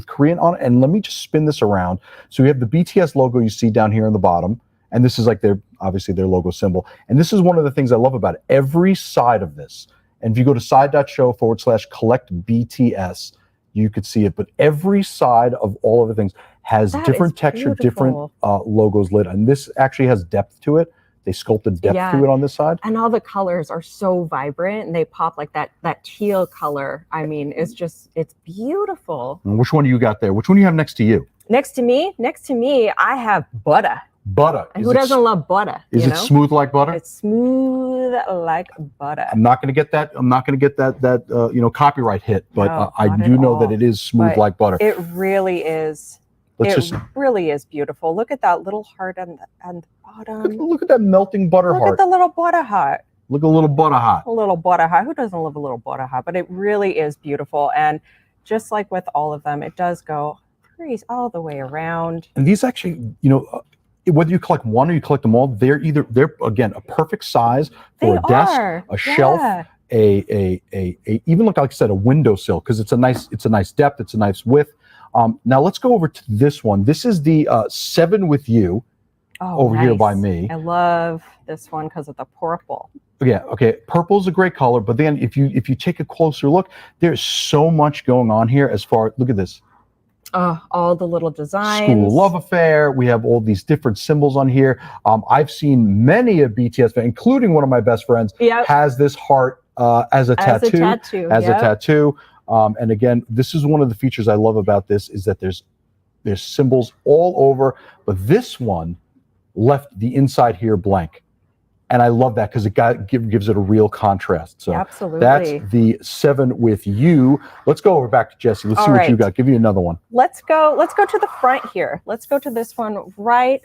Korean on it. And let me just spin this around. So we have the BTS logo you see down here on the bottom. And this is like obviously their logo symbol. And this is one of the things I love about it. Every side of this, and if you go to side.show/collect BTS, you could see it. But every side of all of the things has different texture, different logos lit. And this actually has depth to it. They sculpted depth to it on this side. And all the colors are so vibrant, and they pop like that teal color. I mean, it's beautiful. And which one do you got there? Which one do you have next to you? Next to me, I have butter. Butter. And who doesn't love butter? Is it smooth like butter? It's smooth like butter. I'm not going to get that. I'm not going to get that copyright hit, but No, I do know that it is smooth like butter. It really is. Really is beautiful. Look at that little heart on the bottom. Look at that melting butter heart. Look at the little butter heart. Look at a little butter heart. A little butter heart. Who doesn't love a little butter heart? But it really is beautiful. And just like with all of them, it does go all the way around. And these actually, whether you collect one or you collect them all, they're again a perfect size for a desk, a shelf, even like I said, a windowsill, because it's a nice depth, it's a nice width. Now let's go over to this one. This is the 7 with you over here by me. I love this one because of the purple. Yeah, okay. Purple is a great color, but then if you take a closer look, there's so much going on here look at this. All the little designs. School love affair. We have all these different symbols on here. I've seen many a BTS fan, including one of my best friends, has this heart as a tattoo. As a yep. tattoo. And again, this is one of the features I love about this is that there's symbols all over, but this one left the inside here blank. And I love that because it gives it a real contrast. So Absolutely. that's the 7 with you. Let's go over back to Jesse. Let's see what you got. Give you another one. Let's go to the front here. Let's go to this one right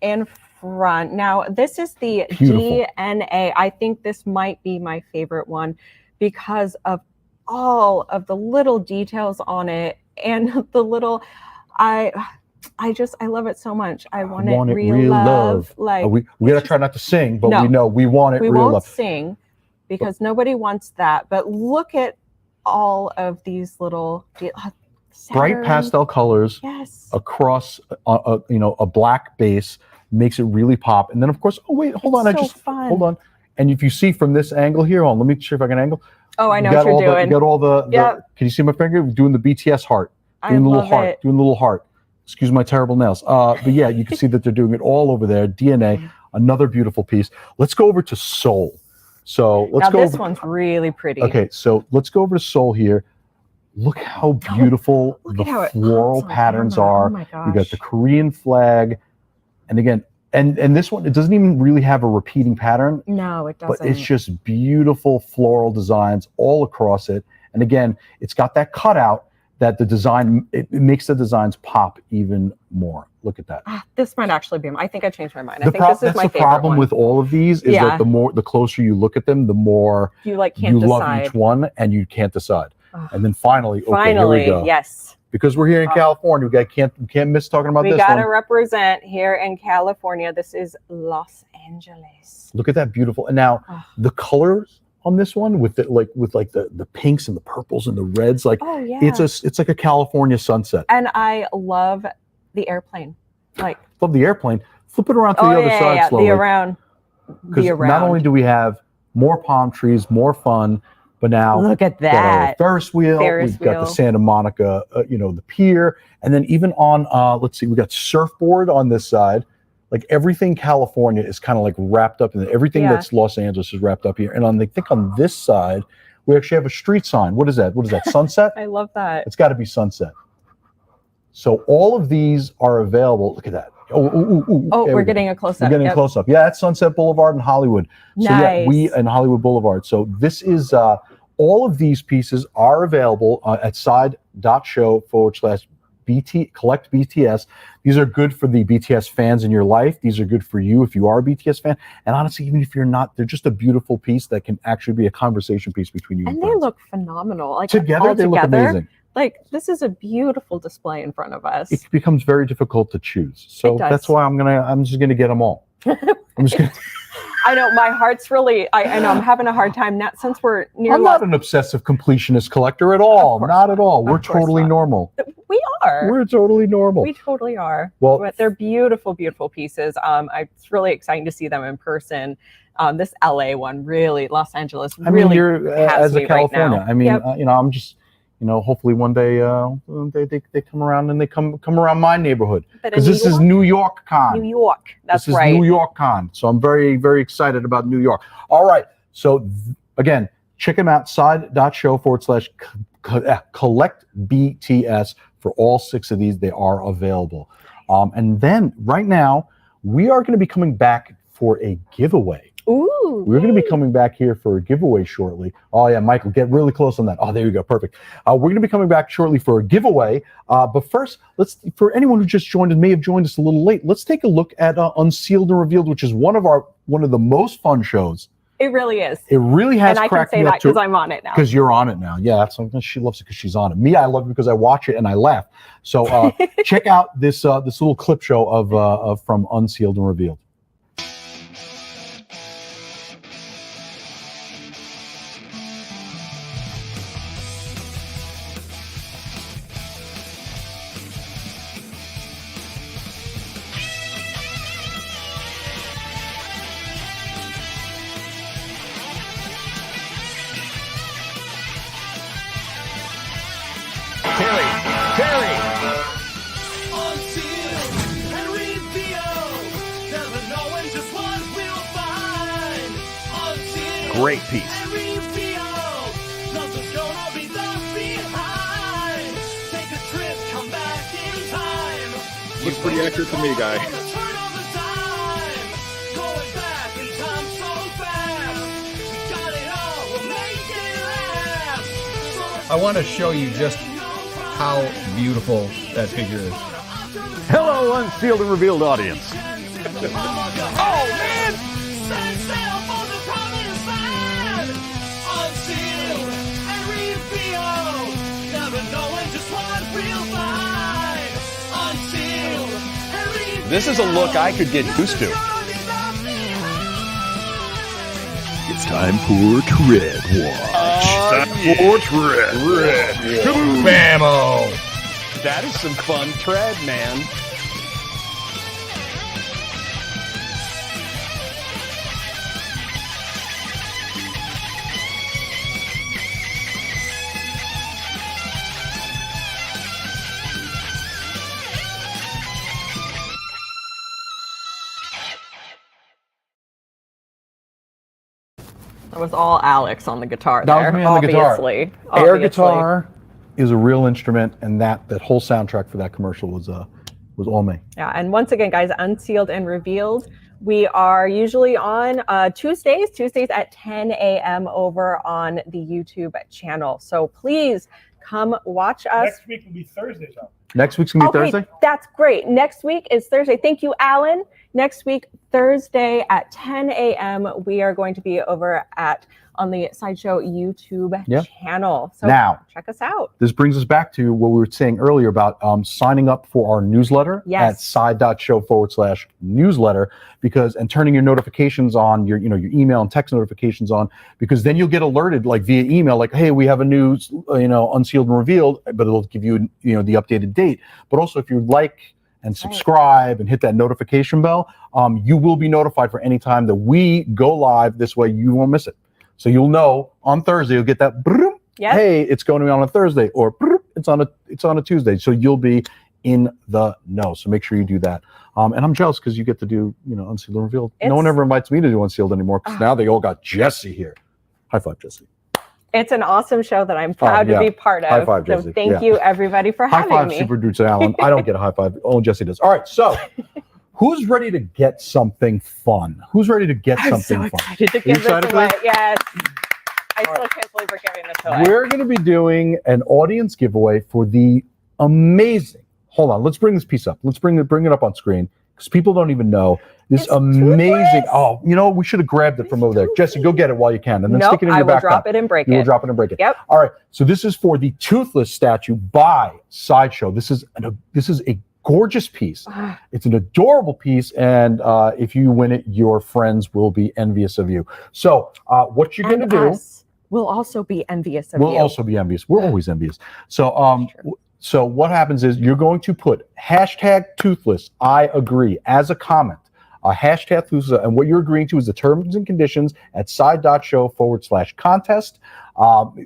in front. Now, this is the Beautiful. DNA. I think this might be my favorite one because of all of the little details on it and the little, I love it so much. I want it real love. Like we gotta try not to sing, but No. we know we want it we real won't love. sing because nobody wants that. But look at all of these little Bright Saturn. pastel colors Yes. across a black base makes it really pop. And then of course, oh wait, hold on, so fun. hold on. And if you see from this angle here, let me see if I can angle. Oh, I know You what got you're all doing. You got all the. Yep. Can you see my finger? Doing the BTS heart. I Doing the little love heart. it. Doing the little heart. Excuse my terrible nails. But yeah, you can see that they're doing it all over there. DNA, another beautiful piece. Let's go over to Soul. So let's now go. this over, one's really pretty. Okay, so let's go over to Soul here. Look how beautiful Look at how the it floral comes on patterns camera. are. Oh my You got gosh. the Korean flag, and again, and this one, it doesn't even really have a repeating pattern. No, it doesn't. But it's just beautiful floral designs all across it. And again, it's got that cutout that the design, it makes the designs pop even more. Look at that. This might actually be. I think I changed my mind. I The think this is that's my the favorite problem one. with all of these is Yeah. that the closer you look at them, the more You can't love decide. each one and you can't decide. Ugh. And then finally, okay, Finally, here we go. yes. Because we're here in California, we can't miss talking about We this gotta one. represent here in California. This is Los Angeles. Look at that beautiful. And now the colors on this one with the pinks and the purples and the reds, like Oh, yeah. it's like a California sunset. And I love the airplane. Like Love the airplane. Flip it around to the other side slowly. the around. Because not only do we have more palm trees, more fun, but now Look at we've got our that. Ferris wheel. Ferris We've got the wheel. Santa Monica, the pier, and then even on let's see, we got surfboard on this side. Like everything California is kind of like wrapped up in it. Everything Yeah. that's Los Angeles is wrapped up here. And I think on this side, we actually have a street sign. What is that? What is that? Sunset? I love that. It's got to be Sunset. So all of these are available. Look at that. Oh, there We're we go. getting a close We're up. getting a close up. Yeah, that's Sunset Boulevard in Hollywood. So yeah, Nice. in Hollywood Boulevard. So this is all of these pieces are available at side.show/BT collect BTS. These are good for the BTS fans in your life. These are good for you if you are a BTS fan. And honestly, even if you're not, they're just a beautiful piece that can actually be a conversation piece between you and And they look phenomenal. Like Together, all they look together, amazing. Like this is a beautiful display in front of us. It becomes very difficult to choose. So It does. that's why I'm just gonna get them all. I'm just gonna. I know my heart's really. I know I'm having a hard time now since we're near. I'm not an obsessive completionist collector at all. Not at all. We're course totally not. normal. We are. We're totally normal. We totally are. Well- but they're beautiful, beautiful pieces. It's really exciting to see them in person. This LA one, really, Los Angeles, I mean, really you're has as a me right California. now. I mean, Yep. I'm just, hopefully one day they come around and they come around my neighborhood But in because this New is New York Con. New York. That's This is right. New York Con. So I'm very, very excited about New York. All right. So again, check them out, side.show/collect BTS for all 6 of these. They are available. And then right now, we are going to be coming back for a giveaway. Ooh. We're going to be coming back here for a giveaway shortly. Oh, yeah, Michael, get really close on that. Oh, there you go. Perfect. We're going to be coming back shortly for a giveaway. But first, for anyone who just joined and may have joined us a little late, let's take a look at Unsealed and Revealed, which is one of the most fun shows. It really is. It really has And I can cracked say me up that because I'm on it now. because you're on it now. Yeah, that's something she loves it because she's on it. Me, I love it because I watch it and I laugh. So check out this little clip show of from Unsealed and Revealed. Terry. Unsealed and revealed, never knowing just what we'll find. Unsealed Great piece. and revealed. Looks pretty accurate to me, guy. I want to show you just how beautiful that figure is. Hello, Unsealed and Revealed audience. Oh, man! Set sail for the promised land! Unsealed and revealed, never knowing just what we'll find. Unsealed and revealed. This is a look I could get used to. It's time for Tread Watch. For Tread. Bammo! That is some fun tread, man. That was all Alex on the guitar That there, was me on the guitar. obviously. Air Obviously. guitar is a real instrument, and that whole soundtrack for that commercial was all me. Yeah, and once again, guys, Unsealed and Revealed, we are usually on Tuesdays at 10 a.m. over on the YouTube channel. So please come watch us. Next week will be Thursday, John. Next week's gonna be Thursday? That's great. Next week is Thursday. Thank you, Alan. Next week, Thursday at 10 a.m., we are going to be over on the Sideshow YouTube channel. So Now, check us out. This brings us back to what we were saying earlier about signing up for our newsletter at side.show/newsletter and turning your notifications on, your email and text notifications on, because then you'll get alerted like via email, like, hey, we have a new Unsealed and Revealed, but it'll give you the updated date. But also if you like and subscribe and hit that notification bell, you will be notified for any time that we go live. This way you won't miss it. So you'll know on Thursday, you'll get that, hey, it's going to be on a Thursday, or it's on a Tuesday. So you'll be in the know. So make sure you do that. And I'm jealous because you get to do, Unsealed and Revealed. No one ever invites me to do Unsealed anymore because now they all got Jesse here. High five, Jesse. It's an awesome show that I'm proud to be part of. High five, Jesse. So thank you, everybody, for having High five, me. super producer Alan. I don't get a high five. Only Jesse does. All right, so who's ready to get something fun? Who's ready to get something fun? I'm so excited to give this away. Yes. I still can't believe we're giving this away. We're going to be doing an audience giveaway for the amazing. Hold on, let's bring this piece up. Let's bring it up on screen because people don't even know this amazing. Oh, we should have grabbed it from over there. Jesse, go get it while you can, and then stick it in your backpack. I will drop it and break it. You will drop it and break it. Yep. All right. So this is for the Toothless statue by Sideshow. This is a gorgeous piece. It's an adorable piece, and if you win it, your friends will be envious of you. So what you're going to do? We'll also be envious of you. We'll also be envious. We're always envious. So so what happens is you're going to put #Toothless, I agree, as a comment. #Toothless, and what you're agreeing to is the terms and conditions at side.show/contest.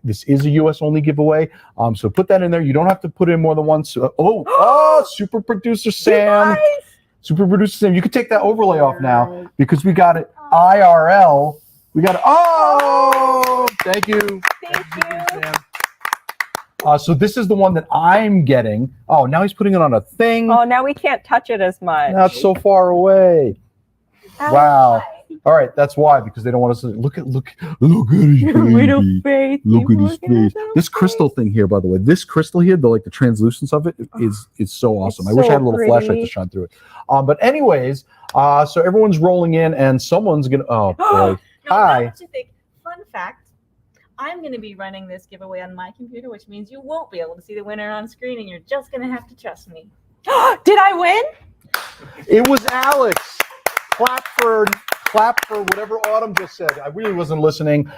This is a US only giveaway. So put that in there. You don't have to put in more than once. Super producer Sam. Super producer Sam. You can take that overlay off now because we got it IRL. We got it. Oh, thank you. Thank you. Sam. So this is the one that I'm getting. Oh, now he's putting it on a thing. Oh, now we can't touch it as much. Now it's so far away. Wow. All right, that's why, because they don't want us to look at his little baby. face. Look at his face. This crystal thing here, by the way, this crystal here, the translucence of it is so awesome. I wish I had a little flashlight to shine through it. But anyways, so everyone's rolling in, and someone's gonna. Oh boy. Hi. Fun fact. I'm going to be running this giveaway on my computer, which means you won't be able to see the winner on screen, and you're just going to have to trust me. Did I win? It was Alex. Clap for whatever Autumn just said. I really wasn't listening.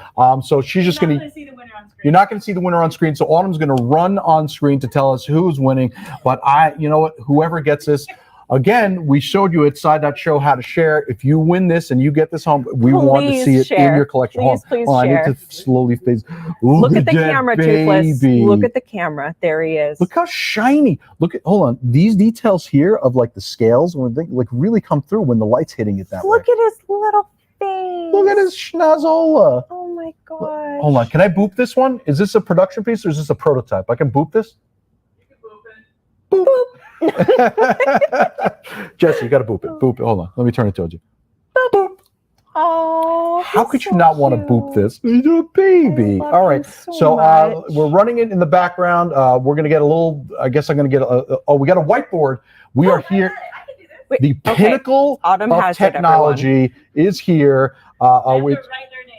So she's just going to see the winner on screen. You're not going to see the winner on screen. So Autumn's going to run on screen to tell us who's winning. But you know what? Whoever gets this. Again, we showed you at side.show how to share. If you win this and you get this home, we want to see it in your collection. Please share. I need to slowly phase. Look at the camera, Toothless. Look at the camera. There he is. Look how shiny. Hold on. These details here of the scales when they really come through when the light's hitting it that way. Look at his little face. Look at his schnozola. Oh my god. Hold on. Can I boop this one? Is this a production piece or is this a prototype? I can boop this? You can boop it. Boop. Jesse, you got to boop it. Boop it. Hold on. Let me turn it towards you. Oh, how could you not want to boop this? He's a baby. All right. So we're running it in the background. We're going to get a little, I guess I'm going to get we got a whiteboard. We are here. The pinnacle of technology is here.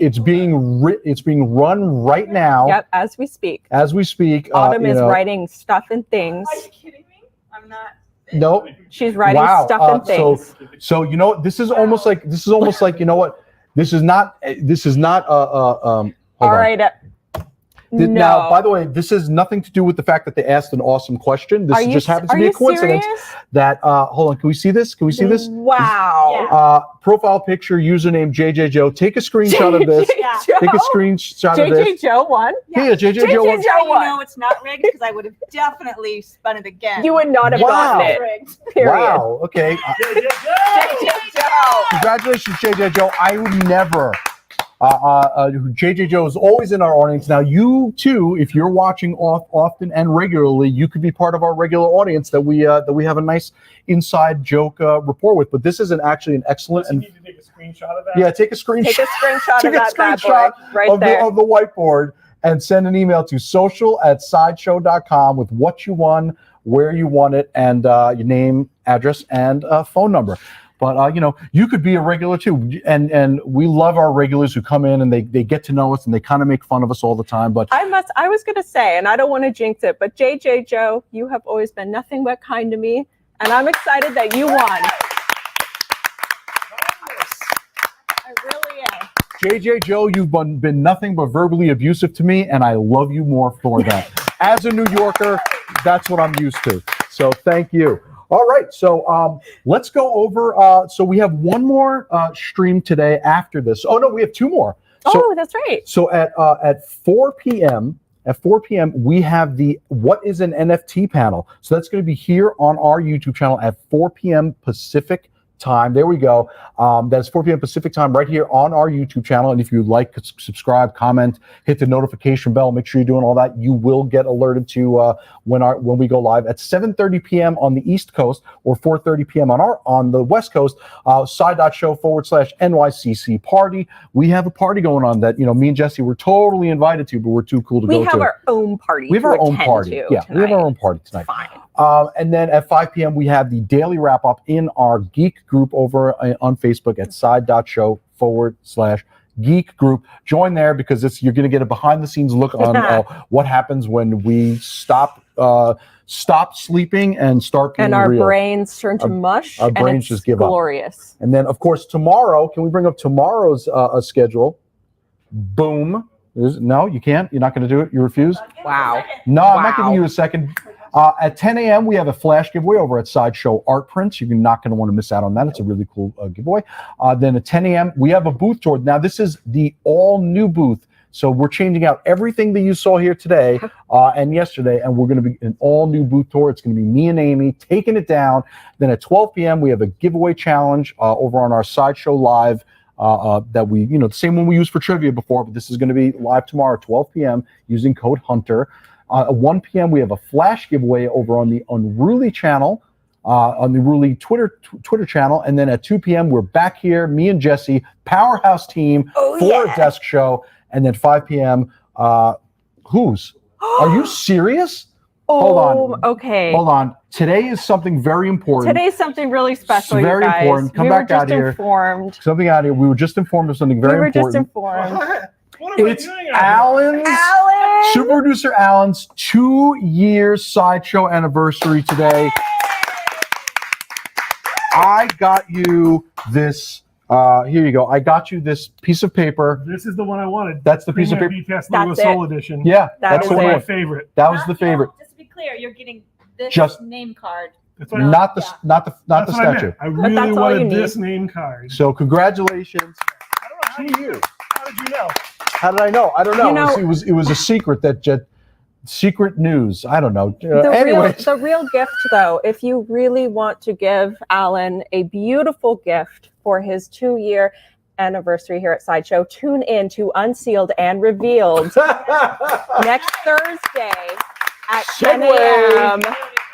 It's being run right now. Yep, as we speak. As we speak. Autumn is writing stuff and things. Are you kidding me? I'm not. No. She's writing stuff and things. So you know what? This is almost like you know what? This is not All right. Now, by the way, this has nothing to do with the fact that they asked an awesome question. This just happens to be a coincidence that, hold on, can we see this? Can we see this? Wow. Profile picture, username, JJ Joe. Take a screenshot of this. Take a screenshot of this. JJ Joe won? Yeah, JJ Joe won. You know it's not rigged because I would have definitely spun it again. You would not have gotten it. Period. Wow, okay. JJ Joe. Congratulations, JJ Joe. I would never. JJ Joe is always in our audience. Now, you too, if you're watching often and regularly, you could be part of our regular audience that we have a nice inside joke rapport with. But this is actually an excellent. You need to take a screenshot of that. Yeah, take a screenshot. Take a screenshot Take of a that bad screenshot boy right of there. of the whiteboard and send an email to social@sideshow.com with what you won, where you won it, and your name, address, and phone number. But you know, you could be a regular too, and we love our regulars who come in and they get to know us and they kind of make fun of us all the time. But I was gonna say, and I don't want to jinx it, but JJ Joe, you have always been nothing but kind to me, and I'm excited that you won. I really am. JJ Joe, you've been nothing but verbally abusive to me, and I love you more for that. As a New Yorker, that's what I'm used to. So thank you. All right, so let's go over. So we have one more stream today after this. Oh no, we have two more. So, that's right. So at 4 p.m. we have the What is an NFT panel. So that's going to be here on our YouTube channel at 4 p.m. Pacific time. There we go. That's 4 p.m. Pacific time right here on our YouTube channel. And if you like, subscribe, comment, hit the notification bell, make sure you're doing all that. You will get alerted to when we go live at 7:30 p.m. on the East Coast or 4:30 p.m. on the West Coast. Side.show/NYCC party. We have a party going on that, you know, me and Jesse were totally invited to, but we're too cool to go to. We have our own party. We have our own party. Yeah, we have our own party tonight. Fine. And then at 5 p.m. we have the daily wrap up in our geek group over on Facebook at side.show/geek group. Join there because you're going to get a behind the scenes look on what happens when we stop sleeping and start being and our real. brains turn to mush. Our brains and it's just give glorious. up. And then of course tomorrow, can we bring up tomorrow's schedule? Boom. No, you can't. You're not going to do it. You refuse? Wow. No, I'm not giving you a second. At 10 a.m., we have a flash giveaway over at Sideshow Art Prints. You're not going to want to miss out on that. It's a really cool giveaway. Then at 10 a.m., we have a booth tour. Now, this is the all-new booth. So we're changing out everything that you saw here today and yesterday, and we're going to be an all-new booth tour. It's going to be me and Amy taking it down. Then at 12 p.m., we have a giveaway challenge over on our Sideshow Live that we, you know, the same one we used for trivia before, but this is going to be live tomorrow at 12 p.m. using code HUNTER. At 1 p.m. we have a flash giveaway over on the Unruly channel, on the Unruly Twitter channel, and then at 2 p.m. we're back here, me and Jesse, powerhouse team for a desk show, and then 5 p.m. Whose? Are you serious? Hold on. Okay. Hold on. Today is something very important. Today's something really special. It's very you guys. important. Come back out here. Informed. Something out here. We were just informed of something very important. We were just informed. It's Alan's, super producer Alan's 2-year Sideshow anniversary today. I got you this. Here you go. I got you this piece of paper. This is the one I wanted. That's the piece of paper. That's Soul Edition. Yeah, that's the my favorite. That was the favorite. Just to be clear, you're getting this Just- name card. Not the statue. I really wanted this name card. So congratulations to you. How did you know? How did I know? I don't know. You know- it was a secret secret news. I don't know. The real gift, though, if you really want to give Alan a beautiful gift for his 2-year anniversary here at Sideshow, tune in to Unsealed and Revealed next Thursday at 10 a.m.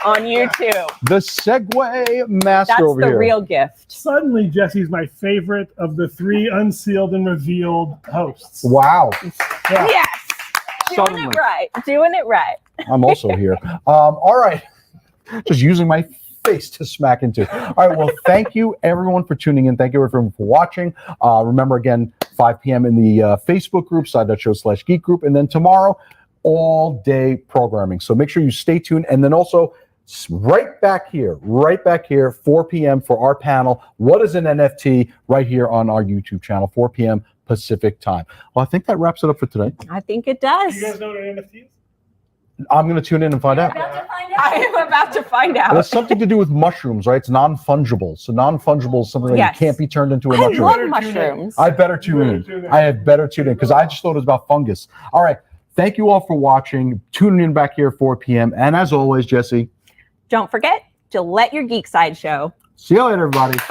on YouTube. The Segway master That's over the here. real gift. Suddenly, Jesse's my favorite of the 3 unsealed and revealed hosts. Wow. Yeah. Yes. Doing Suddenly. it right. Doing it right. I'm also here. All right. Just using my face to smack into. All right. Well, thank you everyone for tuning in. Thank you everyone for watching. Remember again, 5 p.m. in the Facebook group, side.show/geek group. And then tomorrow, all day programming. So make sure you stay tuned. And then also right back here, 4 p.m. for our panel. What is an NFT? Right here on our YouTube channel, 4 p.m. Pacific time. Well, I think that wraps it up for today. I think it does. Do you guys know what an NFT is? I'm going to tune in and find out. I am about to find out. It has something to do with mushrooms, right? It's non-fungible. So non-fungible is something that Yes. you can't be turned into a I mushroom. love mushrooms. I better tune in. I had better tune in because I just thought it was about fungus. All right. Thank you all for watching. Tuning in back here at 4 p.m. And as always, Jesse, Don't forget to let your geek side show. see you later, everybody.